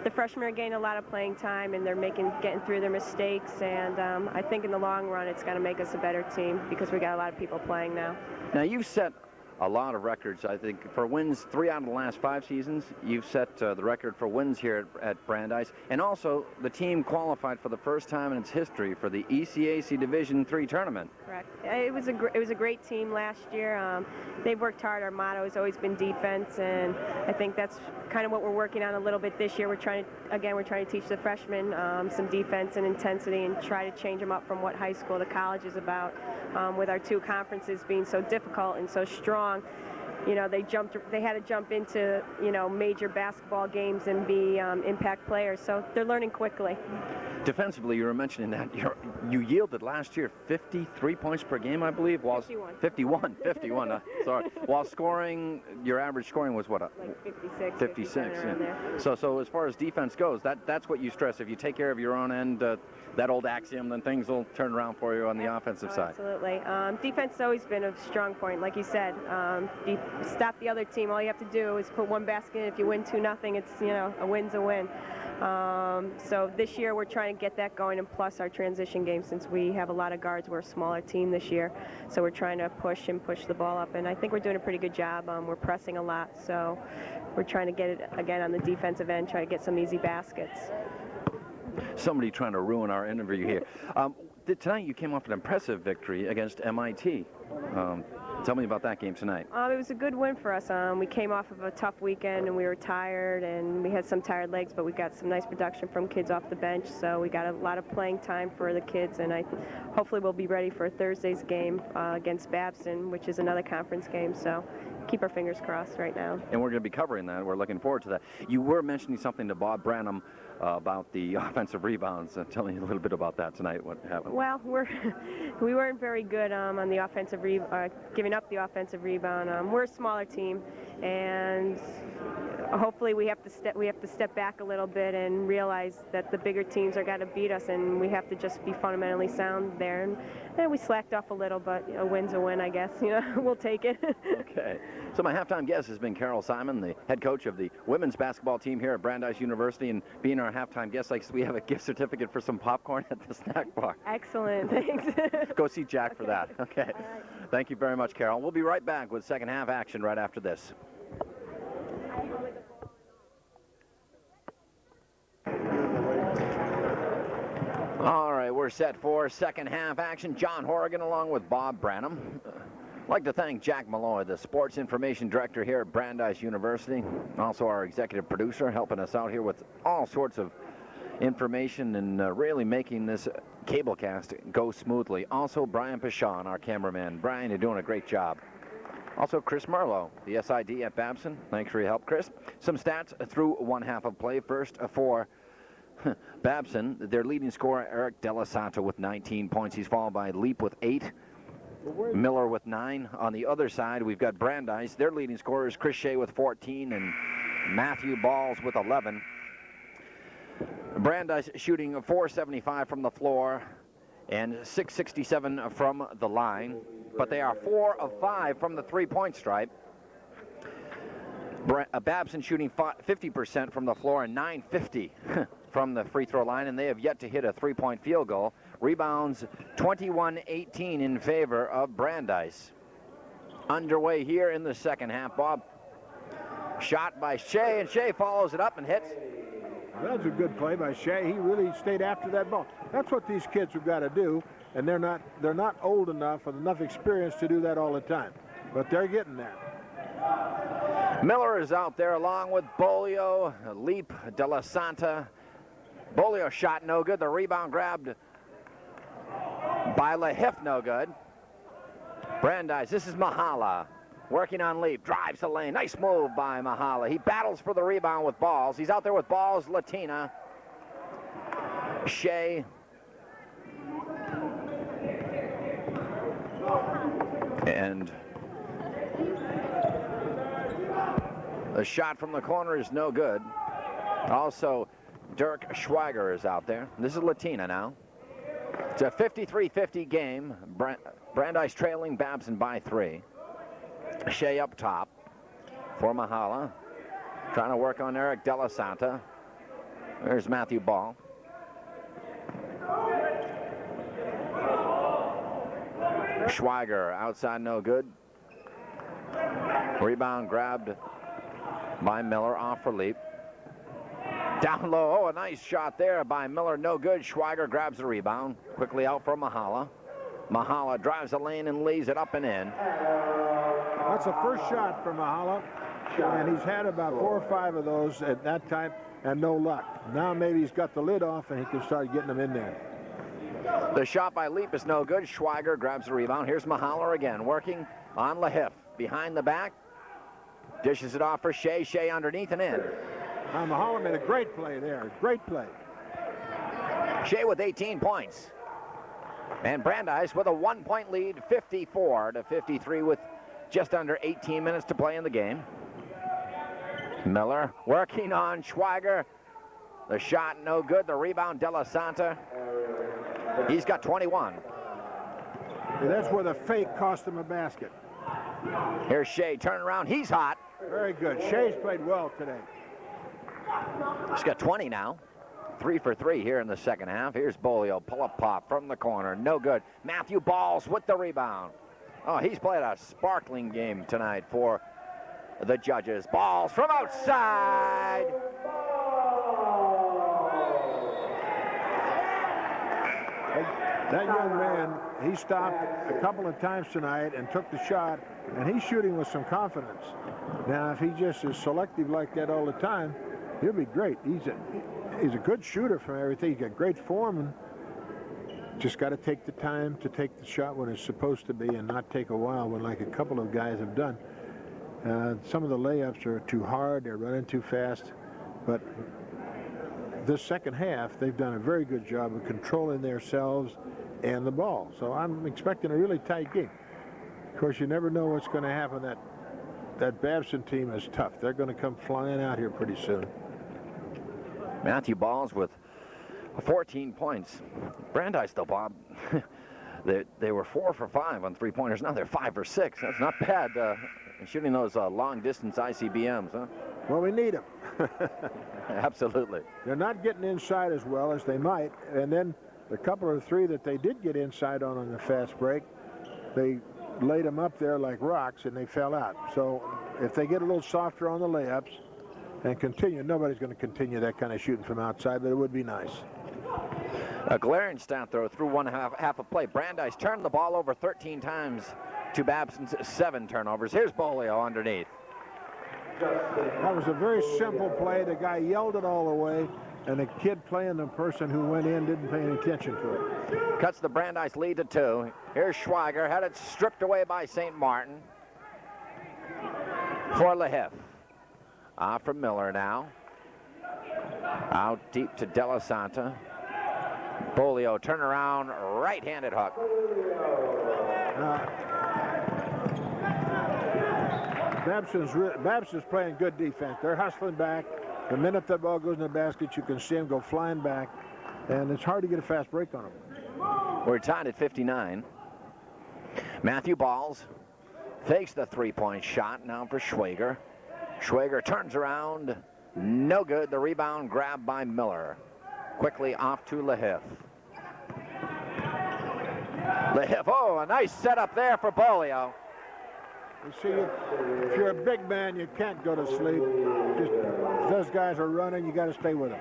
the freshmen are getting a lot of playing time, and they're getting through their mistakes, and I think in the long run it's going to make us a better team because we got a lot of people playing now. Now, you set a lot of records. I think for wins, 3 out of the last 5 seasons, you've set the record for wins here at Brandeis. And also, the team qualified for the first time in its history for the ECAC Division III tournament. Correct. It was a great team last year. They've worked hard. Our motto has always been defense, and I think that's kind of what we're working on a little bit this year. We're trying to teach the freshmen some defense and intensity, and try to change them up from what high school to college is about. With our 2 conferences being so difficult and so strong, you know, they had to jump into, you know, major basketball games and be impact players. So they're learning quickly. Defensively, you were mentioning that you yielded last year 53 points per game, I believe. 51. Sorry. While scoring, your average scoring was what? Like 56. 56. Yeah. So as far as defense goes, that's what you stress. If you take care of your own end, that old axiom, then things will turn around for you on the offensive side. Absolutely. Defense has always been a strong point, like you said. Stop the other team. All you have to do is put 1 basket in. If you win 2-0, it's, you know, a win's a win. So this year we're trying to get that going, and plus our transition game, since we have a lot of guards. We're a smaller team this year, so we're trying to push the ball up, and I think we're doing a pretty good job. We're pressing a lot, so we're trying to get it again on the defensive end, try to get some easy baskets. Somebody trying to ruin our interview here. Tonight you came off an impressive victory against MIT. Tell me about that game tonight. It was a good win for us. We came off of a tough weekend, and we were tired, and we had some tired legs, but we got some nice production from kids off the bench, so we got a lot of playing time for the kids, and hopefully we'll be ready for Thursday's game against Babson, which is another conference game, so keep our fingers crossed right now. And we're going to be covering that. We're looking forward to that. You were mentioning something to Bob Brannum about the offensive rebounds. Tell me a little bit about that tonight. What happened? Well, we weren't very good on the offensive giving up the offensive rebound. We're a smaller team, and hopefully we have to step back a little bit and realize that the bigger teams are going to beat us, and we have to just be fundamentally sound there. And we slacked off a little, but a win's a win, I guess. You know, we'll take it. Okay. So my halftime guest has been Carol Simon, the head coach of the women's basketball team here at Brandeis University, and being our halftime guest, we have a gift certificate for some popcorn at the snack bar. Excellent. Thanks. Go see Jack for that. Okay. All right. Thank you very much, Carol. We'll be right back with second half action right after this. All right, we're set for second half action. John Horrigan along with Bob Brannum. I'd like to thank Jack Malloy, the sports information director here at Brandeis University, also our executive producer, helping us out here with all sorts of information and really making this cablecast go smoothly. Also, Brian Pichon, our cameraman. Brian, you're doing a great job. Also, Chris Merlo, the SID at Babson. Thanks for your help, Chris. Some stats through one half of play. First, for Babson, their leading scorer, Eric Delasanto, with 19 points. He's followed by Leap with 8. Miller with 9. On the other side, we've got Brandeis. Their leading scorer is Chris Shea with 14 and Matthew Balls with 11. Brandeis shooting 475 from the floor and 667 from the line, but they are 4 of 5 from the three-point stripe. Babson shooting 50% from the floor and 950 from the free throw line, and they have yet to hit a three-point field goal. Rebounds 21-18 in favor of Brandeis. Underway here in the second half. Bob, shot by Shea, and Shea follows it up and hits. That's a good play by Shea. He really stayed after that ball. That's what these kids have got to do, and they're not old enough and enough experience to do that all the time, but they're getting there. Miller is out there along with Bolio, Leap, De La Santa. Bolio shot no good. The rebound grabbed by LaHiff, no good. Brandeis, this is Mahala working on Leap, drives the lane. Nice move by Mahala. He battles for the rebound with Balls. He's out there with Balls, Latina, Shea, and the shot from the corner is no good. Also, Dirk Schweiger is out there. This is Latina now. It's a 53-50 game. Brandeis trailing Babson by 3. Shea up top for Mahala. Trying to work on Eric De La Santa. There's Matthew Ball. Schweiger outside, no good. Rebound grabbed by Miller off for Leap. Down low, oh, a nice shot there by Miller, no good. Schweiger grabs the rebound, quickly out for Mahala. Mahala drives the lane and lays it up and in. That's the first shot for Mahala, and he's had about 4 or 5 of those at that time, and no luck. Now maybe he's got the lid off, and he can start getting them in there. The shot by Leap is no good. Schweiger grabs the rebound. Here's Mahala again, working on Lahif. Behind the back, dishes it off for Shea. Shea underneath and in. Mahala made a great play there, great play. Shea with 18 points. And Brandeis with a 1-point lead, 54-53 with just under 18 minutes to play in the game. Miller working on Schweiger. The shot no good. The rebound, De La Santa. He's got 21. And that's where the fake cost him a basket. Here's Shea, turn around. He's hot. Very good. Shea's played well today. He's got 20 now. 3 for 3 here in the second half. Here's Bolio, pull-up pop from the corner. No good. Matthew Balls with the rebound. Oh, he's played a sparkling game tonight for the Judges. Balls from outside. That young man, he stopped a couple of times tonight and took the shot, and he's shooting with some confidence. Now, if he just is selective like that all the time, he'll be great. He's a good shooter from everything. He's got great form, and just got to take the time to take the shot when it's supposed to be and not take a while when like a couple of guys have done. Some of the layups are too hard. They're running too fast. But this second half, they've done a very good job of controlling themselves and the ball. So I'm expecting a really tight game. Of course, you never know what's going to happen. That Babson team is tough. They're going to come flying out here pretty soon. Matthew Balls with 14 points. Brandeis, though, Bob, they were 4 for 5 on three-pointers. Now they're 5 for 6. That's not bad. Shooting those long-distance ICBMs, huh? Well, we need them. Absolutely. They're not getting inside as well as they might. And then the couple or 3 that they did get inside on the fast break, they laid them up there like rocks, and they fell out. So if they get a little softer on the layups and continue, nobody's going to continue that kind of shooting from outside, but it would be nice. A glaring stat, though, through half of play. Brandeis turned the ball over 13 times to Babson's 7 turnovers. Here's Bolio underneath. That was a very simple play. The guy yelled it all the way, and the kid playing the person who went in didn't pay any attention to it. Cuts the Brandeis lead to 2. Here's Schweiger, had it stripped away by St. Martin. For Lahif. From Miller now. Out deep to De La Santa. Bolio, turnaround, right-handed hook. Babson's playing good defense. They're hustling back. The minute the ball goes in the basket, you can see them go flying back, and it's hard to get a fast break on them. We're tied at 59. Matthew Balls fakes the three-point shot now for Schwager. Schwager turns around, no good. The rebound grabbed by Miller. Quickly off to Lahif. Lahif, oh, a nice setup there for Bolio. You see, if you're a big man, you can't go to sleep. Just, if those guys are running, you got to stay with them.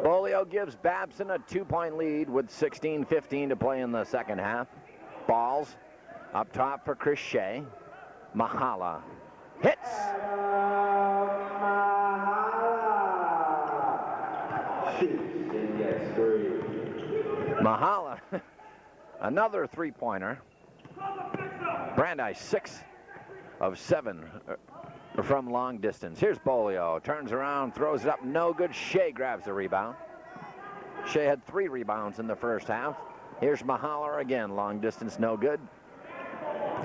Bolio gives Babson a 2-point lead with 16:15 to play in the second half. Balls up top for Chris Shea. Mahala hits. Mahala, another three-pointer. Brandeis 6 of 7 from long distance. Here's Bolio, turns around, throws it up, no good. Shea grabs the rebound. Shea had 3 rebounds in the first half. Here's Mahala again, long distance, no good.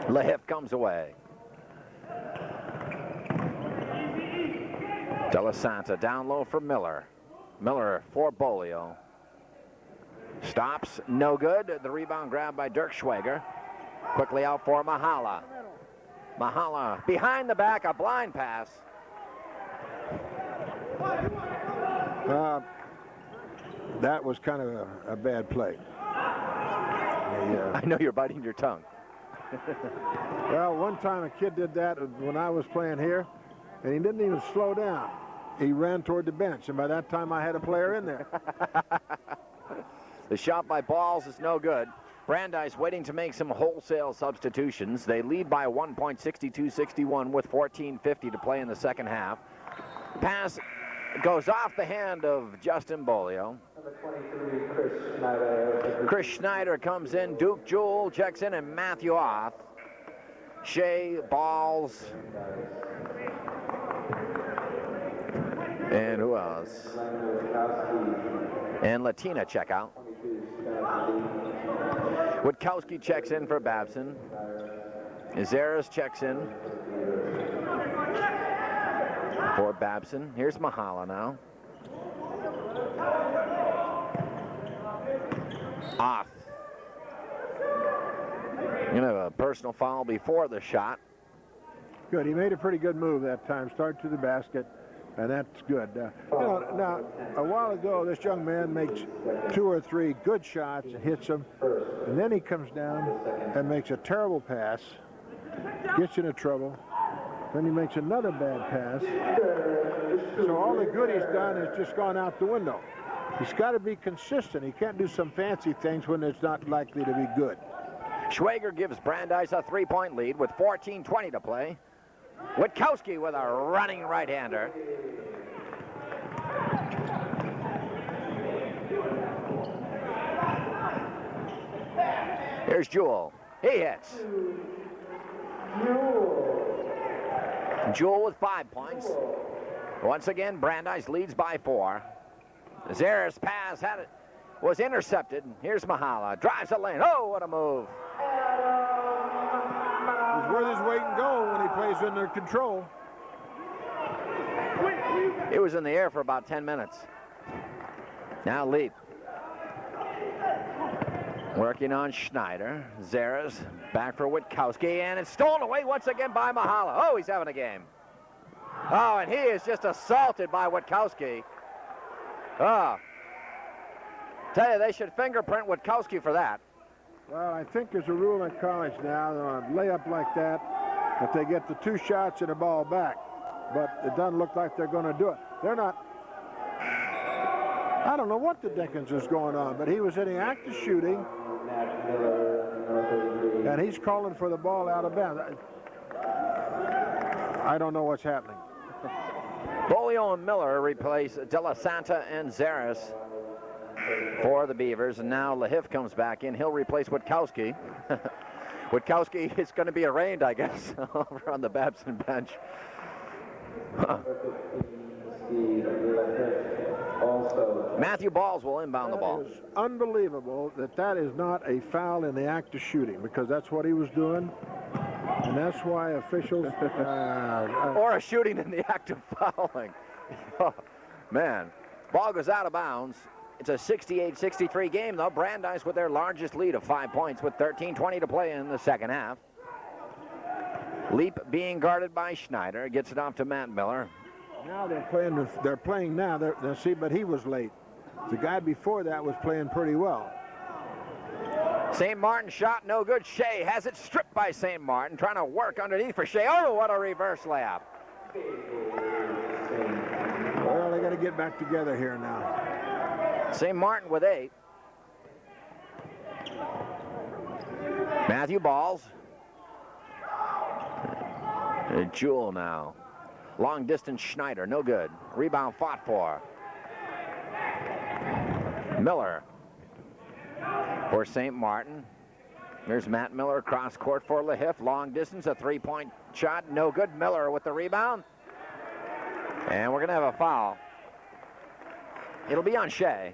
Lahif comes away. De La Santa down low for Miller. Miller for Bolio. Stops, no good. The rebound grabbed by Dirk Schwager. Quickly out for Mahala. Mahala behind the back, a blind pass. That was kind of a bad play. I know you're biting your tongue. Well, one time a kid did that when I was playing here, and he didn't even slow down. He ran toward the bench, and by that time I had a player in there. The shot by Balls is no good. Brandeis waiting to make some wholesale substitutions. They lead by 1 point, 62-61, with 14:50 to play in the second half. Pass goes off the hand of Justin Bolio. Number 23, Chris Schneider. Chris Schneider comes in. Duke Jewell checks in, and Matthew Oth. Shea, Balls. And who else? And Latina check out. Witkowski checks in for Babson. Azaris checks in for Babson. Here's Mahala now. Off. You know, a personal foul before the shot. Good. He made a pretty good move that time. Start to the basket, and that's good. You know, now, a while ago, this young man makes 2 or 3 good shots and hits them, and then he comes down and makes a terrible pass, gets into trouble, then he makes another bad pass. So all the good he's done has just gone out the window. He's got to be consistent. He can't do some fancy things when it's not likely to be good. Schwager gives Brandeis a 3-point lead with 14:20 to play. Witkowski with a running right-hander. Here's Jewell. He hits. Jewell with 5 points. Once again, Brandeis leads by 4. Zaris pass was intercepted. Here's Mahala. Drives the lane. Oh, what a move. He's worth his weight in gold when he plays under control. It was in the air for about 10 minutes. Now Leap. Working on Schneider. Zaris back for Witkowski, and it's stolen away once again by Mahala. Oh, he's having a game. Oh, and he is just assaulted by Witkowski. Oh. Tell you, they should fingerprint Witkowski for that. Well, I think there's a rule in college now that on a layup like that, if they get the 2 shots and the ball back, but it doesn't look like they're going to do it. They're not. I don't know what the Dickens is going on, but he was in the act of shooting, and he's calling for the ball out of bounds. I don't know what's happening. Bolio and Miller replace De La Santa and Zaris for the Beavers, and now Lahif comes back in. He'll replace Witkowski. Witkowski is going to be arraigned, I guess, over on the Babson bench. Matthew Balls will inbound the ball. It is unbelievable that is not a foul in the act of shooting, because that's what he was doing, and that's why officials... or a shooting in the act of fouling. Oh, man. Ball goes out of bounds. It's a 68-63 game, though. Brandeis with their largest lead of 5 points with 13:20 to play in the second half. Leap being guarded by Schneider. Gets it off to Matt Miller. Now they're playing now. See, but he was late. The guy before that was playing pretty well. St. Martin shot no good. Shea has it stripped by St. Martin. Trying to work underneath for Shea. Oh, what a reverse layup. Well, they got to get back together here now. St. Martin with 8. Matthew Balls. Jewell now. Long distance Schneider, no good. Rebound fought for. Miller for St. Martin. There's Matt Miller cross court for Lahif. Long distance, a 3-point shot, no good. Miller with the rebound. And we're going to have a foul. It'll be on Shea.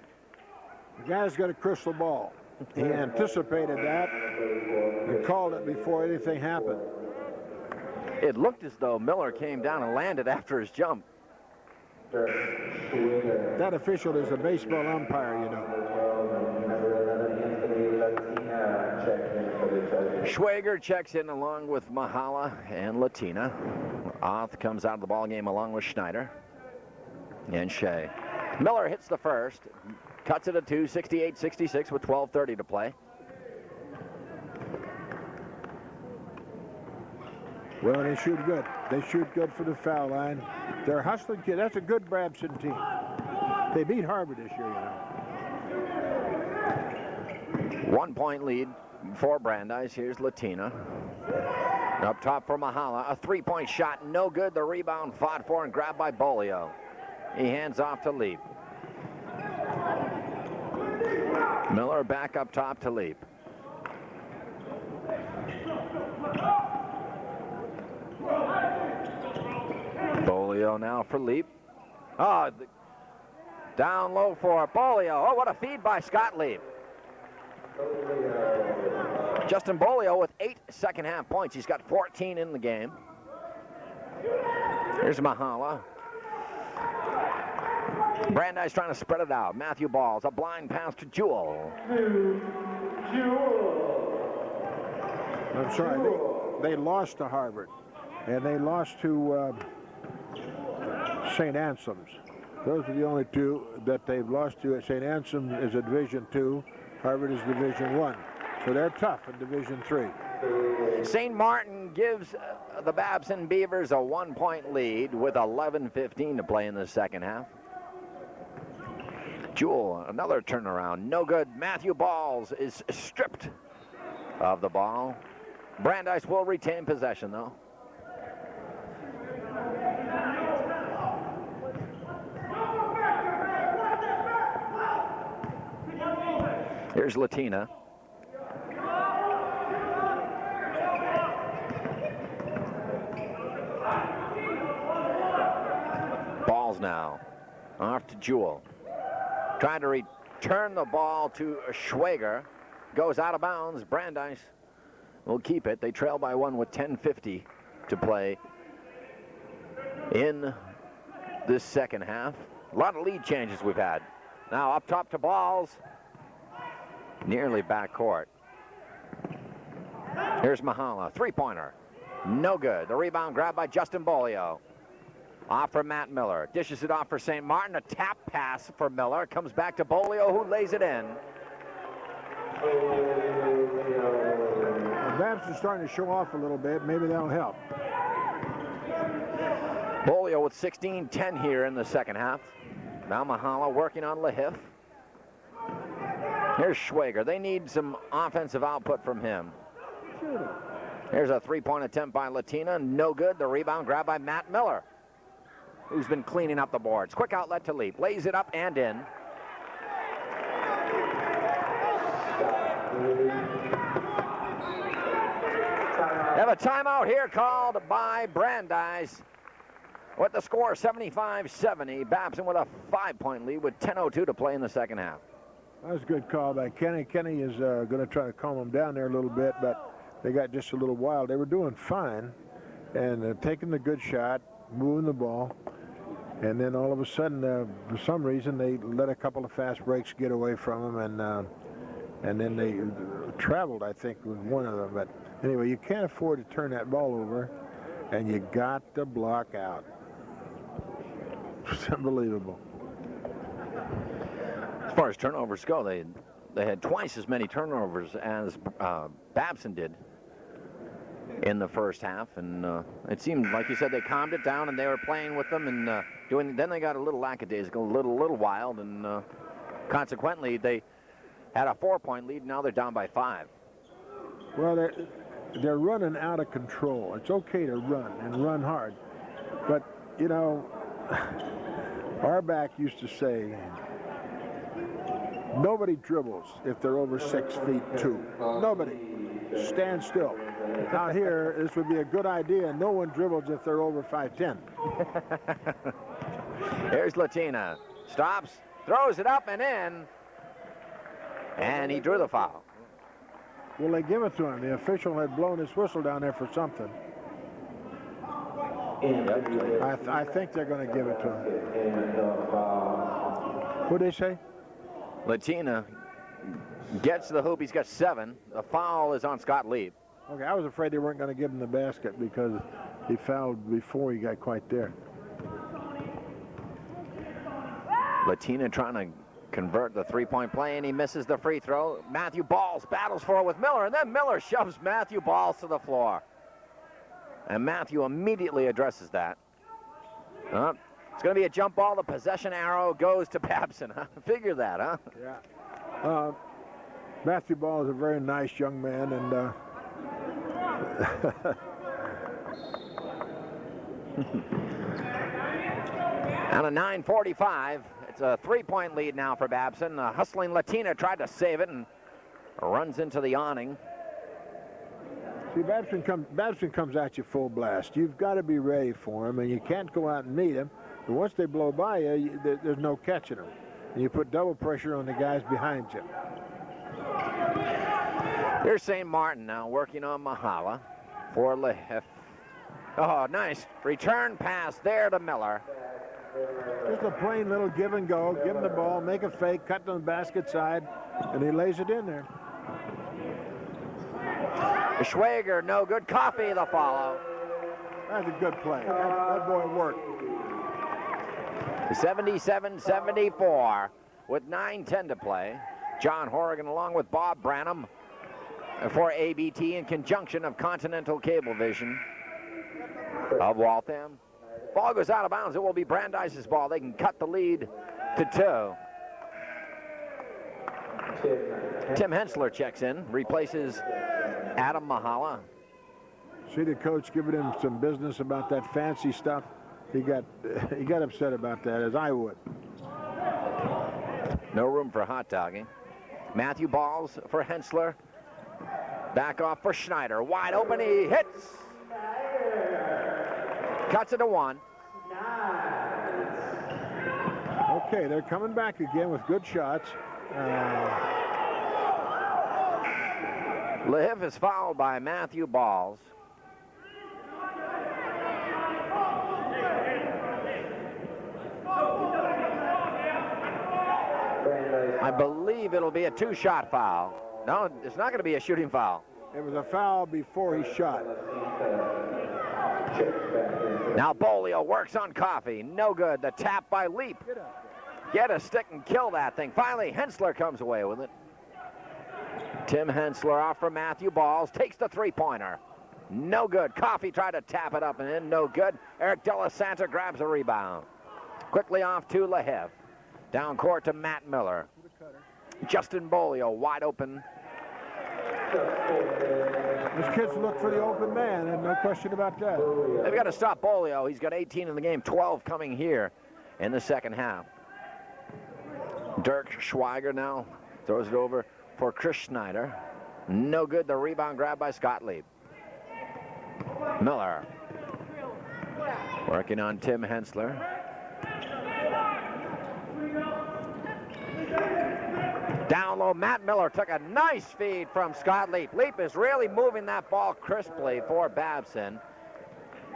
The guy's got a crystal ball. He anticipated that and called it before anything happened. It looked as though Miller came down and landed after his jump. That official is a baseball umpire, you know. Schwager checks in along with Mahala and Latina. Oth comes out of the ball game along with Schneider and Shea. Miller hits the first, cuts it a 2, 68-66 with 12:30 to play. Well, they shoot good. They shoot good for the foul line. They're hustling kids. That's a good Babson team. They beat Harvard this year, you know. 1 point lead for Brandeis. Here's Latina. Up top for Mahala. A 3-point shot. No good. The rebound fought for and grabbed by Bolio. He hands off to Leap. Miller back up top to Leap. Bolio now for Leap. Oh, down low for Bolio. Oh, what a feed by Scott Leap. Justin Bolio with 8 second-half points. He's got 14 in the game. Here's Mahala. Brandeis trying to spread it out. Matthew Balls, a blind pass to Jewell. I'm sorry, they lost to Harvard, and they lost to St. Anselm's. Those are the only two that they've lost to. St. Anselm is a Division II. Harvard is Division I. So they're tough in Division III. St. Martin gives the Babson Beavers a 1-point lead with 11:15 to play in the second half. Jewell, another turnaround, no good. Matthew Balls is stripped of the ball. Brandeis will retain possession, though. Here's Latina. Balls now. Off to Jewell. Trying to return the ball to Schwager. Goes out of bounds. Brandeis will keep it. They trail by 1 with 10:50 to play in this second half. A lot of lead changes we've had. Now up top to Balls. Nearly back court. Here's Mahala. 3-pointer. No good. The rebound grabbed by Justin Bolio. Off for Matt Miller. Dishes it off for St. Martin. A tap pass for Miller. Comes back to Bolio, who lays it in. Babson's starting to show off a little bit. Maybe that'll help. Bolio with 16-10 here in the second half. Now Mahala working on Lahif. Here's Schwager. They need some offensive output from him. Here's a 3-point attempt by Latina. No good. The rebound grabbed by Matt Miller, who's been cleaning up the boards. Quick outlet to Leap. Lays it up and in. They have a timeout here called by Brandeis. With the score 75-70. Babson with a 5-point lead with 10:02 to play in the second half. That was a good call by Kenny. Kenny is going to try to calm them down there a little bit, but they got just a little wild. They were doing fine and taking the good shot, moving the ball, and then all of a sudden, for some reason, they let a couple of fast breaks get away from them, and then they traveled, I think, with one of them. But anyway, you can't afford to turn that ball over, and you got to block out. It's unbelievable. As far as turnovers go, they had twice as many turnovers as Babson did in the first half, and it seemed like you said they calmed it down and they were playing with them and doing. Then they got a little lackadaisical, a little wild, and consequently they had a 4-point lead. Now they're down by 5. Well, they're running out of control. It's okay to run and run hard, but you know, Auerbach used to say, nobody dribbles if they're over 6'2". Nobody. Stand still. Out here, this would be a good idea. No one dribbles if they're over 5'10". Here's Latina. Stops, throws it up and in, and he drew the foul. Well, they give it to him. The official had blown his whistle down there for something. I think they're going to give it to him. What'd they say? Latina gets the hoop. He's got 7. The foul is on Scott Leap. Okay, I was afraid they weren't going to give him the basket because he fouled before he got quite there. Latina trying to convert the 3-point play, and he misses the free throw. Matthew Balls battles for it with Miller, and then Miller shoves Matthew Balls to the floor. And Matthew immediately addresses that. It's going to be a jump ball. The possession arrow goes to Babson. Figure that, huh? Yeah. Matthew Ball is a very nice young man, and on a 9:45, it's a 3-point lead now for Babson. Hustling Latina tried to save it and runs into the awning. see, Babson comes at you full blast. You've got to be ready for him, and you can't go out and meet him. But once they blow by you, there's no catching them. And you put double pressure on the guys behind you. Here's St. Martin now working on Mahala for Lehef. Oh, nice return pass there to Miller. Just a plain little give and go. Give him the ball, make a fake, cut on the basket side, and he lays it in there. Schwager, no good. Coffee the follow. That's a good play. That boy worked. 77-74 with 9:10 to play. John Horrigan along with Bob Brannum for ABT in conjunction of Continental Cablevision of Waltham. Ball goes out of bounds. It will be Brandeis' ball. They can cut the lead to 2. Tim Hensler checks in, replaces Adam Mahala. See the coach giving him some business about that fancy stuff. He got upset about that, as I would. No room for hot dogging. Matthew Balls for Hensler. Back off for Schneider. Wide open, he hits. Cuts it to 1. Okay, they're coming back again with good shots. Lehif is fouled by Matthew Balls. I believe it'll be a 2-shot foul. No, it's not going to be a shooting foul. It was a foul before he shot. Now Bolio works on Coffee. No good. The tap by Leap. Get a stick and kill that thing. Finally, Hensler comes away with it. Tim Hensler off for Matthew Balls. Takes the 3-pointer. No good. Coffee tried to tap it up and in. No good. Eric De La Santa grabs a rebound. Quickly off to Lehef. Down court to Matt Miller. Justin Bolio wide open. These kids look for the open man, and no question about that. They've got to stop Bolio. He's got 18 in the game, 12 coming here in the second half. Dirk Schweiger now throws it over for Chris Schneider. No good. The rebound grabbed by Scott Leap. Miller working on Tim Hensler. Down low, Matt Miller took a nice feed from Scott Leap. Leap is really moving that ball crisply for Babson.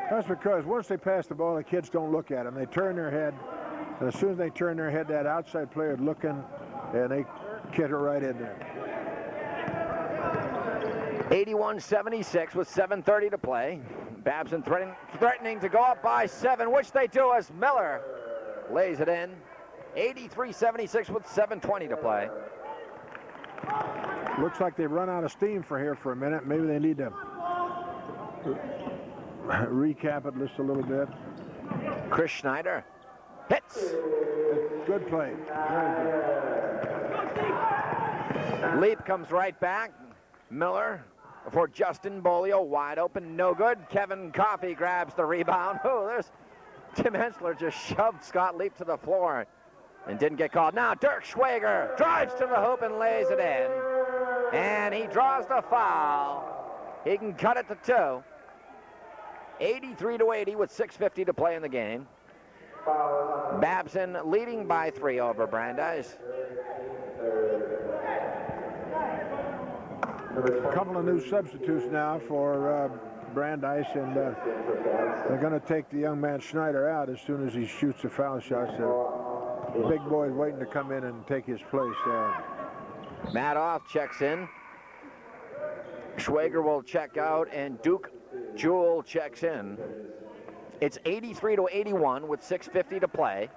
That's because once they pass the ball, the kids don't look at them. They turn their head, and as soon as they turn their head, that outside player is looking, and they get it right in there. 81-76 with 7:30 to play. Babson threatening to go up by 7, which they do as Miller lays it in. 83-76 with 7:20 to play. Looks like they've run out of steam for a minute. Maybe they need to recap it just a little bit. Chris Schneider hits. Good play. Very good. Leap comes right back. Miller for Justin Bolio, wide open, no good. Kevin Coffey grabs the rebound. Oh, there's Tim Hensler just shoved Scott Leap to the floor and didn't get called. Now Dirk Schwager drives to the hoop and lays it in. And he draws the foul. He can cut it to 2. 83-80 with 6:50 to play in the game. Babson leading by 3 over Brandeis. A couple of new substitutes now for Brandeis, and they're going to take the young man Schneider out as soon as he shoots the foul shots. The big boy's waiting to come in and take his place there. Madoff checks in. Schwager will check out, and Duke Jewell checks in. It's 83-81 with 6:50 to play.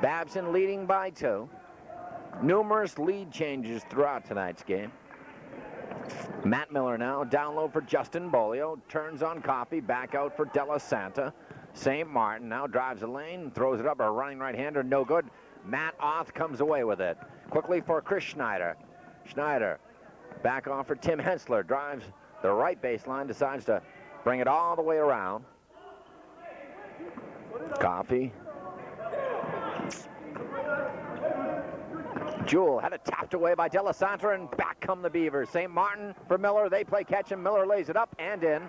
Babson leading by 2. Numerous lead changes throughout tonight's game. Matt Miller now, down low for Justin Bolio, turns on Coffey, back out for Della Santa. St. Martin now drives the lane, throws it up, a running right-hander, no good. Matt Oth comes away with it. Quickly for Chris Schneider. Schneider back off for Tim Hensler, drives the right baseline, decides to bring it all the way around. Coffey. Jewell had it tapped away by Della Santa, and back come the Beavers. St. Martin for Miller. They play catch, and Miller lays it up and in.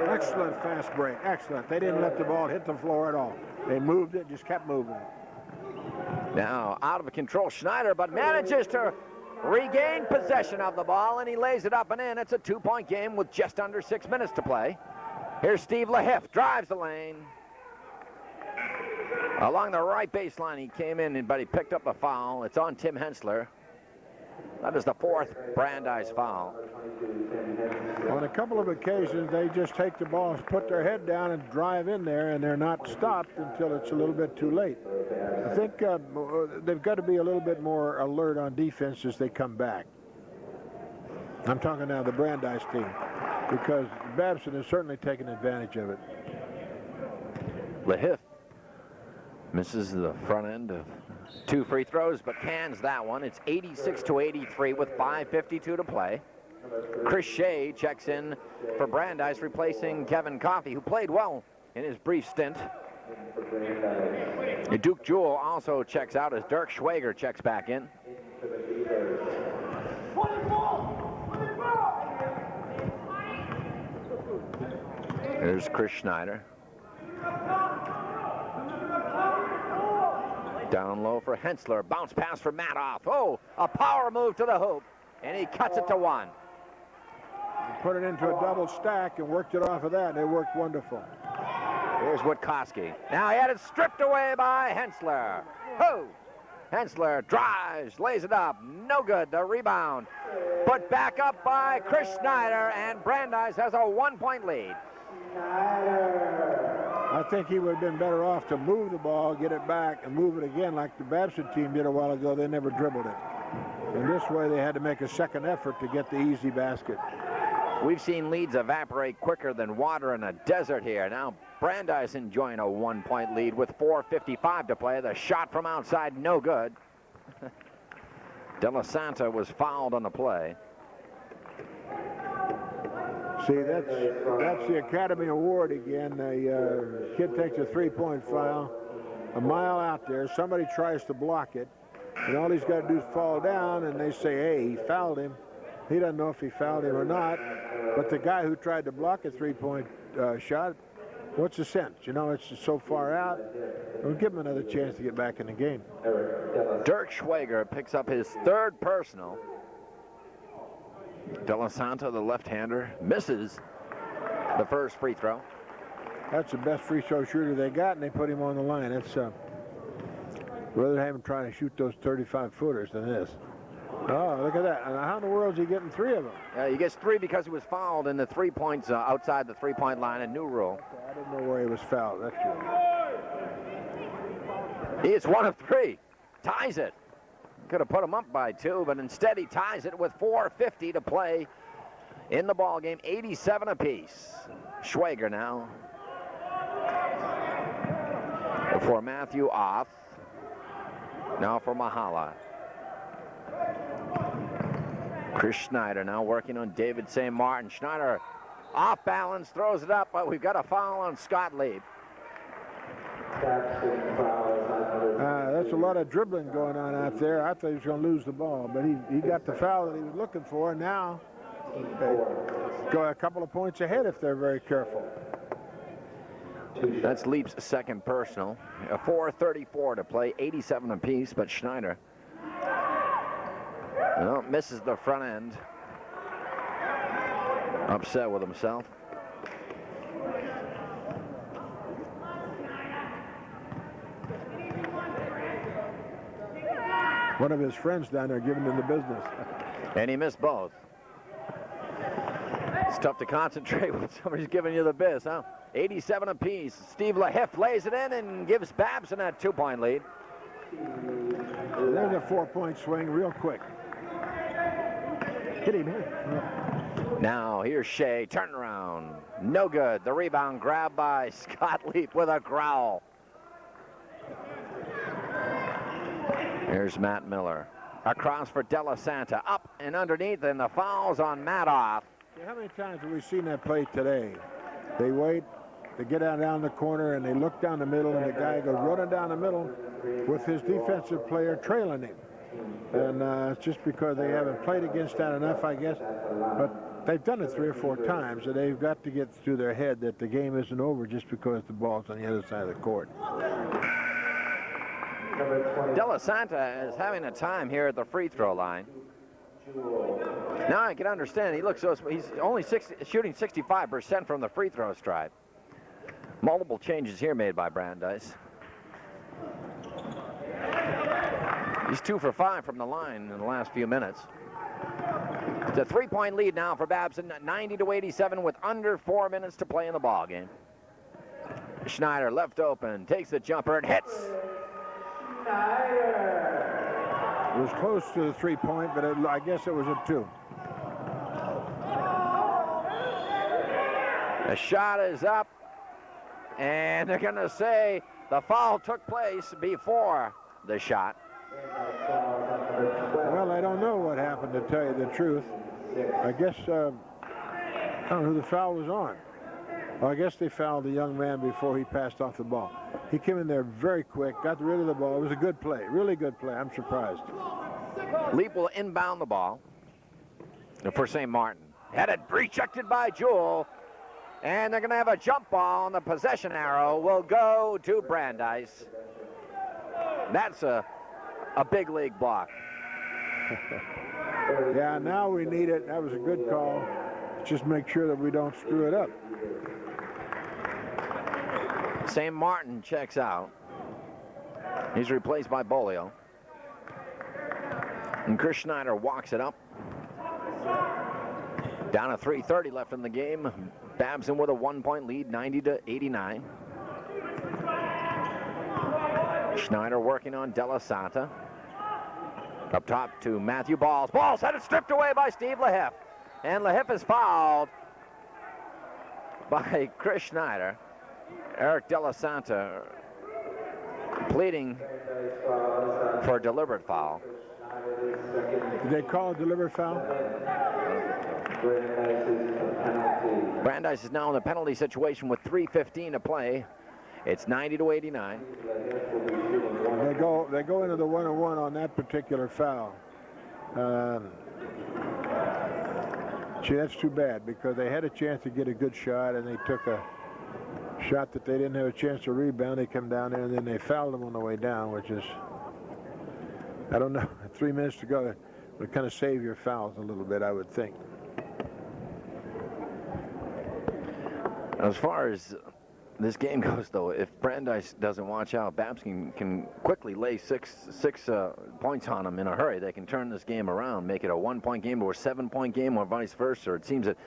Excellent fast break. Excellent. They didn't let the ball hit the floor at all. They moved it, just kept moving it. Now out of control, Schneider, but manages to regain possession of the ball, and he lays it up and in. It's a 2-point game with just under 6 minutes to play. Here's Steve Lahiff, drives the lane. Along the right baseline, he came in, but he picked up a foul. It's on Tim Hensler. That is the 4th Brandeis foul. On a couple of occasions, they just take the ball, put their head down, and drive in there, and they're not stopped until it's a little bit too late. I think they've got to be a little bit more alert on defense as they come back. I'm talking now the Brandeis team, because Babson has certainly taken advantage of it. Lahiff misses the front end of 2 free throws, but cans that one. It's 86-83 with 5:52 to play. Chris Shea checks in for Brandeis, replacing Kevin Coffey, who played well in his brief stint. Duke Jewell also checks out as Dirk Schwager checks back in. Here's Chris Schneider. Down low for Hensler. Bounce pass for Madoff. Oh, a power move to the hoop, and he cuts it to 1. Put it into a double stack and worked it off of that, and it worked wonderful. Here's Witkowski. Now he had it stripped away by Hensler. Oh! Hensler drives, lays it up. No good. The rebound. Put back up by Chris Schneider, and Brandeis has a 1-point lead. I think he would have been better off to move the ball, get it back, and move it again like the Babson team did a while ago. They never dribbled it. In this way, they had to make a second effort to get the easy basket. We've seen leads evaporate quicker than water in a desert here. Now Brandeis enjoying a 1-point lead with 4:55 to play. The shot from outside, no good. Della Santa was fouled on the play. See, that's the Academy Award again. A kid takes a 3-point foul, a mile out there. Somebody tries to block it, and all he's got to do is fall down, and they say, hey, he fouled him. He doesn't know if he fouled him or not, but the guy who tried to block a 3-point shot, what's the sense? You know, it's so far out. We'll give him another chance to get back in the game. Dirk Schwager picks up his 3rd personal. Della Santa, the left-hander, misses the first free throw. That's the best free throw shooter they got, and they put him on the line. That's rather have him trying to shoot those 35-footers than this. Oh, look at that. And how in the world is he getting 3 of them? He gets 3 because he was fouled in the 3 points outside the 3-point line, a new rule. Okay, I didn't know where he was fouled. That's true. He is 1 of 3. Ties it. Could have put him up by 2, but instead he ties it with 4:50 to play in the ball game. 87 apiece. Schwager now for Matthew Oth. Now for Mahala. Chris Schneider now working on David St. Martin. Schneider off balance, throws it up, but we've got a foul on Scott Leib. That's a lot of dribbling going on out there. I thought he was going to lose the ball, but he got the foul that he was looking for, and now they go a couple of points ahead if they're very careful. That's Leib's 2nd personal. 4:34 to play, 87 apiece, but Schneider misses the front end. Upset with himself. One of his friends down there giving him the business. And he missed both. It's tough to concentrate when somebody's giving you the biz, huh? 87 apiece. Steve Lahiff lays it in and gives Babson that 2-point lead. There's a 4-point swing real quick. Hit him. Now here's Shea, turn around, no good. The rebound grabbed by Scott Leap with a growl. Here's Matt Miller, across for Della Santa, up and underneath, and the foul's on Madoff. How many times have we seen that play today? They wait, they get out down the corner, and they look down the middle, and the guy goes running down the middle with his defensive player trailing him. And it's just because they haven't played against that enough, I guess. But they've done it 3 or 4 times, and they've got to get through their head that the game isn't over just because the ball's on the other side of the court. Della Santa is having a time here at the free throw line. Now I can understand. He's only shooting 65% from the free throw stripe. Multiple changes here made by Brandeis. He's 2 for 5 from the line in the last few minutes. It's a 3-point lead now for Babson, 90-87 with under 4 minutes to play in the ball game. Schneider left open, takes the jumper and hits. It was close to the 3-point, but I guess it was a 2. The shot is up, and they're going to say the foul took place before the shot. Well, I don't know what happened, to tell you the truth. I guess, I don't know who the foul was on. Well, I guess they fouled the young man before he passed off the ball. He came in there very quick, got rid of the ball. It was a good play, really good play. I'm surprised. Leap will inbound the ball for St. Martin. Headed, rejected by Jewell. And they're going to have a jump ball, and the possession arrow will go to Brandeis. That's a big league block. Yeah, now we need it. That was a good call. Just make sure that we don't screw it up. St. Martin checks out. He's replaced by Bolio. And Chris Schneider walks it up. Down to 3:30 left in the game. Babson with a 1-point lead, 90-89. Schneider working on Della Santa. Up top to Matthew Balls. Balls had it stripped away by Steve LaHiff. And LaHiff is fouled by Chris Schneider. Eric Della Santa pleading for a deliberate foul. Did they call a deliberate foul? Brandeis is now in the penalty situation with 3:15 to play. It's 90-89. They go into the 1-on-1 on that particular foul. Gee, that's too bad because they had a chance to get a good shot and they took a shot that they didn't have a chance to rebound. They come down there and then they fouled them on the way down, which is, I don't know, 3 minutes to go. Would kind of save your fouls a little bit, I would think. As far as this game goes, though, if Brandeis doesn't watch out, Babson can quickly lay six points on them in a hurry. They can turn this game around, make it a 1-point game or a 7-point game or vice versa. It seems that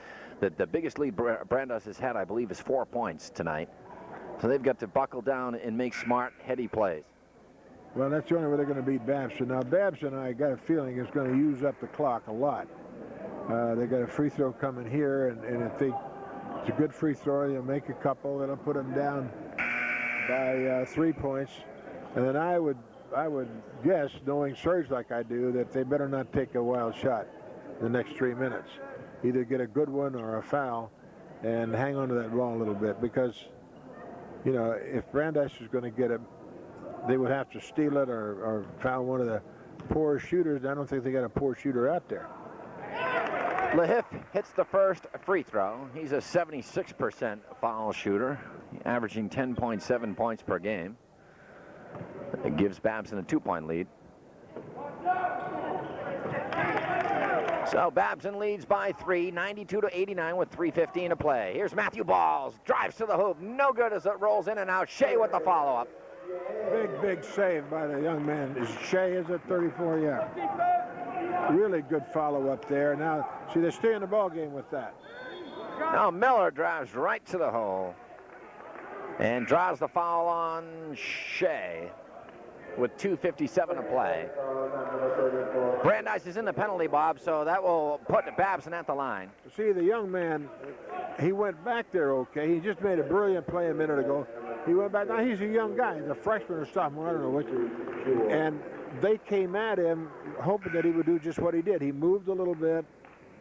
the biggest lead Brandeis has had, I believe, is 4 points tonight. So they've got to buckle down and make smart, heady plays. Well, that's the only way they're going to beat Babson. Now, Babson, I got a feeling, is going to use up the clock a lot. They got a free throw coming here, and if it's a good free throw, they'll make a couple. That'll put them down by 3 points. And then I would guess, knowing Serge like I do, that they better not take a wild shot the next 3 minutes. Either get a good one or a foul and hang on to that ball a little bit because, you know, if Brandeis is going to get it, they would have to steal it or foul one of the poor shooters. I don't think they got a poor shooter out there. LaHiff hits the first free throw. He's a 76% foul shooter, averaging 10.7 points per game. It gives Babson a 2-point lead. So Babson leads by 3, 92-89 with 3:15 to play. Here's Balls, drives to the hoop, no good as it rolls in and out. Shea with the follow-up. Big save by the young man. Is Shea, is it 34? Yeah. Really good follow-up there. Now, see, they stay in the ball game with that. Now Miller drives right to the hole and draws the foul on Shea with 2:57 to play. Brandeis is in the penalty box, so that will put Babson at the line. See, the young man, he went back there okay. He just made a brilliant play a minute ago. He went back. Now, he's a young guy. He's a freshman or sophomore. I don't know which. And they came at him hoping that he would do just what he did. He moved a little bit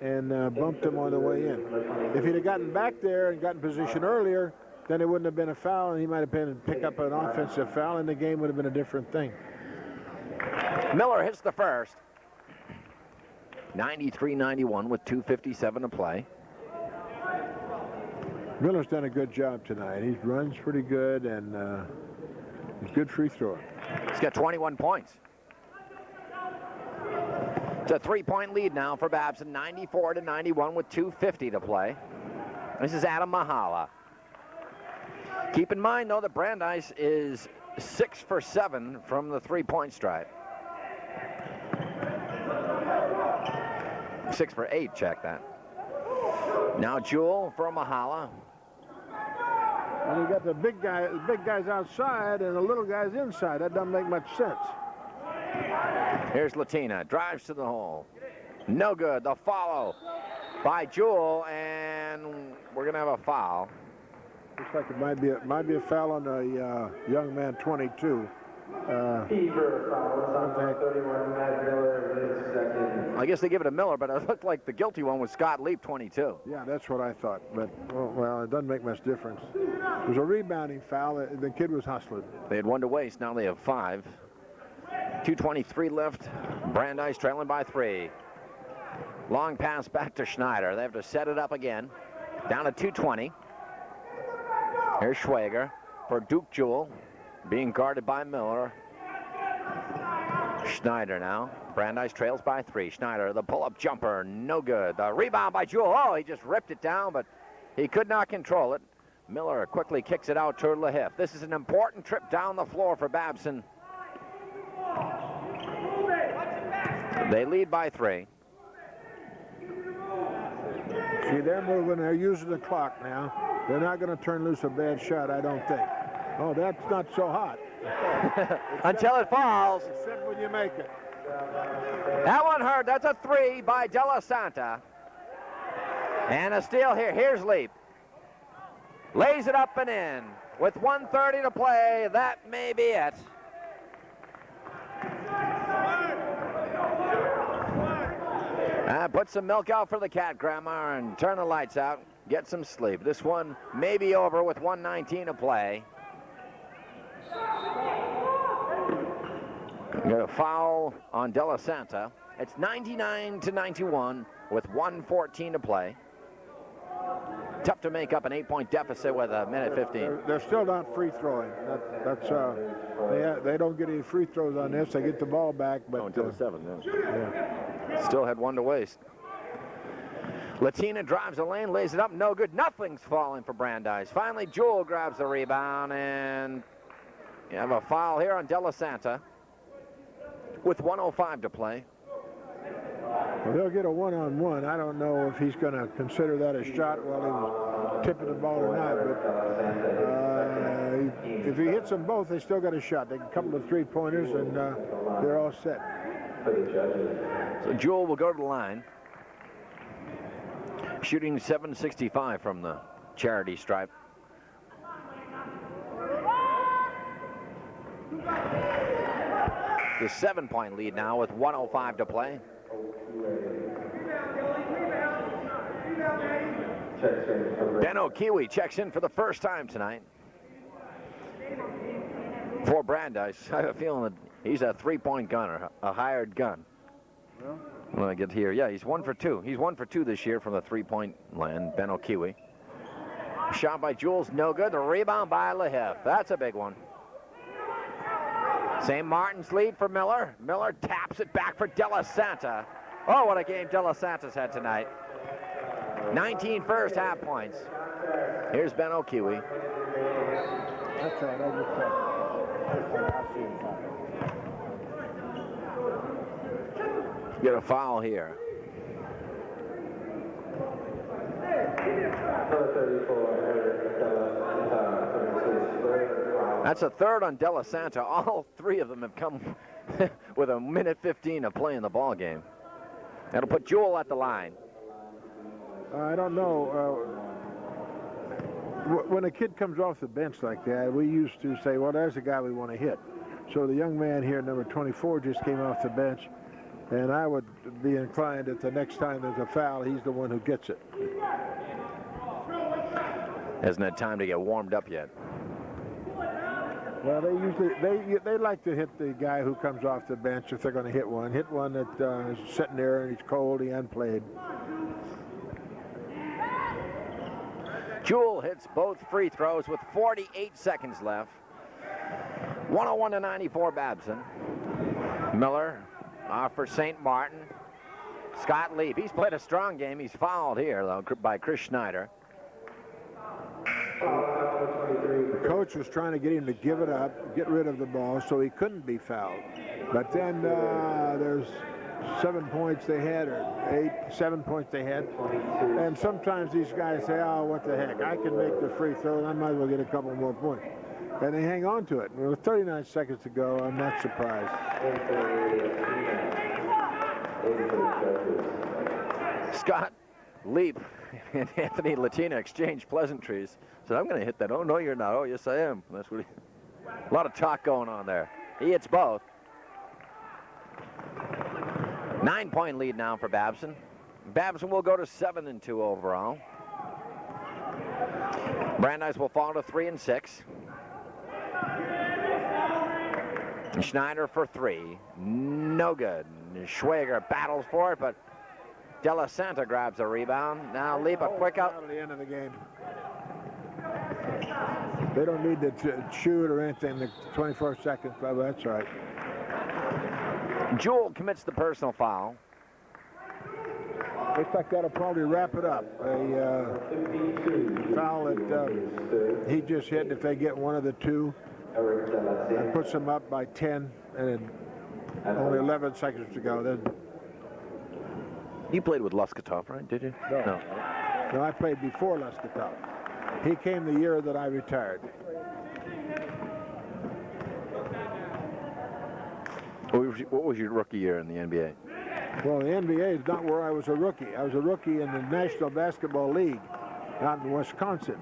and bumped him on the way in. If he'd have gotten back there and gotten position earlier, then it wouldn't have been a foul, and he might have picked up an offensive foul, and the game would have been a different thing. Miller hits the first. 93-91 with 2:57 to play. Miller's done a good job tonight. He runs pretty good, and he's a good free thrower. He's got 21 points. It's a 3-point lead now for Babson, 94-91 with 2:50 to play. This is Adam Mahala. Keep in mind, though, that Brandeis is 6 for 7 from the 3-point stripe. 6 for 8, check that. Now Jewell for Mahala. And you got the big guys outside and the little guys inside. That doesn't make much sense. Here's Latina, drives to the hole. No good, the follow by Jewell, and we're gonna have a foul. Looks like it might be a foul on the young man, 22. Beaver fouls on 31, Matt Miller, his second. I guess they give it to Miller, but it looked like the guilty one was Scott Leap, 22. Yeah, that's what I thought. But, well, it doesn't make much difference. It was a rebounding foul. The kid was hustling. They had 1 to waste. Now they have 5. 2:23 left. Brandeis trailing by 3. Long pass back to Schneider. They have to set it up again. Down to 2:20. Here's Schwager for Duke Jewell, being guarded by Miller. Schneider now. Brandeis trails by 3. Schneider, the pull-up jumper, no good. The rebound by Jewell. Oh, he just ripped it down, but he could not control it. Miller quickly kicks it out to Lahiff. This is an important trip down the floor for Babson. They lead by 3. See, they're moving. They're using the clock now. They're not going to turn loose a bad shot, I don't think. Oh, that's not so hot. Until it falls. Except when you make it. That one hurt. That's a 3 by Della Santa. And a steal here. Here's Leap. Lays it up and in. With 1:30 to play, that may be it. Put some milk out for the cat, Grandma, and turn the lights out. Get some sleep. This one may be over with 1:19 to play. Got a foul on Della Santa. It's 99-91 with 1:14 to play. Tough to make up an 8-point deficit with a minute 15. They're still not free throwing. They don't get any free throws on this. They get the ball back, but until the 7th. Yeah. Still had 1 to waste. Latina drives the lane, lays it up, no good. Nothing's falling for Brandeis. Finally, Jewell grabs the rebound, and you have a foul here on Della Santa with 1:05 to play. Well, they'll get a one-on-one. I don't know if he's going to consider that a shot while he was tipping the ball or not, but if he hits them both, they still got a shot. They can couple of three-pointers, and they're all set. So Jewell will go to the line. Shooting 765 from the charity stripe. The 7-point lead now with 1:05 to play. Ben O'Kiwi checks in for the first time tonight for Brandeis. I have a feeling that he's a 3-point gunner, a hired gun. When I get here, yeah, he's 1 for 2. He's 1 for 2 this year from the 3-point land, Ben O'Kiwi. Shot by Jewell's no good. The rebound by Lahiff. That's a big one. St. Martin's lead for Miller. Miller taps it back for Della Santa. Oh, what a game Della Santa's had tonight. 19 first half points. Here's Ben O'Kiwi. That's right. I just Get a foul here. That's a third on Della Santa. All 3 of them have come with a minute 15 of play in the ball game. That'll put Jewell at the line. I don't know. When a kid comes off the bench like that, we used to say, well, there's a guy we want to hit. So the young man here, number 24, just came off the bench, and I would be inclined that the next time there's a foul, he's the one who gets it. Hasn't had time to get warmed up yet. Well, they like to hit the guy who comes off the bench if they're going to hit one. Hit one that is sitting there and he's cold, he unplayed. Jewell hits both free throws with 48 seconds left. 101-94 Babson. Miller off for St. Martin. Scott Leap. He's played a strong game. He's fouled here, though, by Chris Schneider. The coach was trying to get him to give it up, get rid of the ball, so he couldn't be fouled. But then there's 7 points they had, or 7 points they had. And sometimes these guys say, oh, what the heck, I can make the free throw, and I might as well get a couple more points. And they hang on to it. With 39 seconds to go, I'm not surprised. Scott Leap and Anthony Latina exchange pleasantries. Said, I'm going to hit that. Oh, no, you're not. Oh, yes, I am. That's what a lot of talk going on there. He hits both. 9-point lead now for Babson. Babson will go to 7-2 overall. Brandeis will fall to 3-6. Schneider for 3. No good. Schwager battles for it, but De La Santa grabs a rebound. Now Leap a quick out. At the end of the game. They don't need to shoot or anything. The 24 seconds, but that's right. Jewell commits the personal foul. Looks like that'll probably wrap it up. A foul that he just hit. If they get one of the two, that puts them up by 10, and only 11 seconds to go. Then You played with Luskatov, right? Did you? No, I played before Luskatov. He came the year that I retired. What was your rookie year in the NBA? Well, the NBA is not where I was a rookie. I was a rookie in the National Basketball League out in Wisconsin.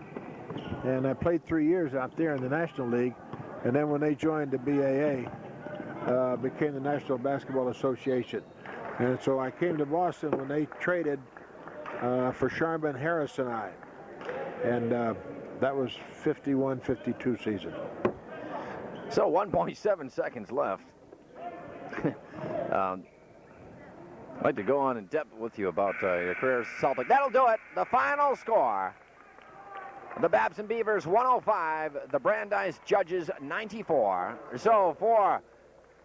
And I played 3 years out there in the National League. And then when they joined the BAA, became the National Basketball Association. And so I came to Boston when they traded for Sharman Harris and I. And that was 51-52 season. So 1.7 seconds left. I'd like to go on in depth with you about your career as Celtic. That'll do it. The final score. The Babson Beavers 105, the Brandeis Judges 94. So for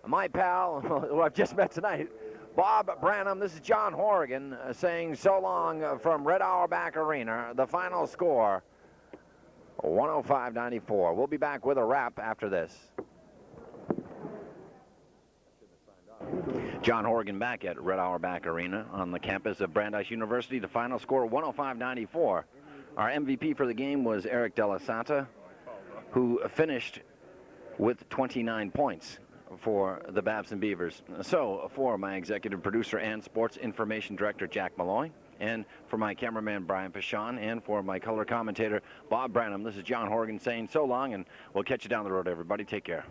my pal, who I've just met tonight, Bob Brannum, this is John Horrigan saying so long from Red Auerbach Arena. The final score, 105-94. We'll be back with a wrap after this. John Horrigan back at Red Auerbach Arena on the campus of Brandeis University. The final score, 105-94. Our MVP for the game was Eric De La Santa, who finished with 29 points for the Babson Beavers. So for my executive producer and sports information director, Jack Malloy, and for my cameraman, Brian Pichon, and for my color commentator, Bob Brannum, this is John Horrigan saying so long, and we'll catch you down the road, everybody. Take care.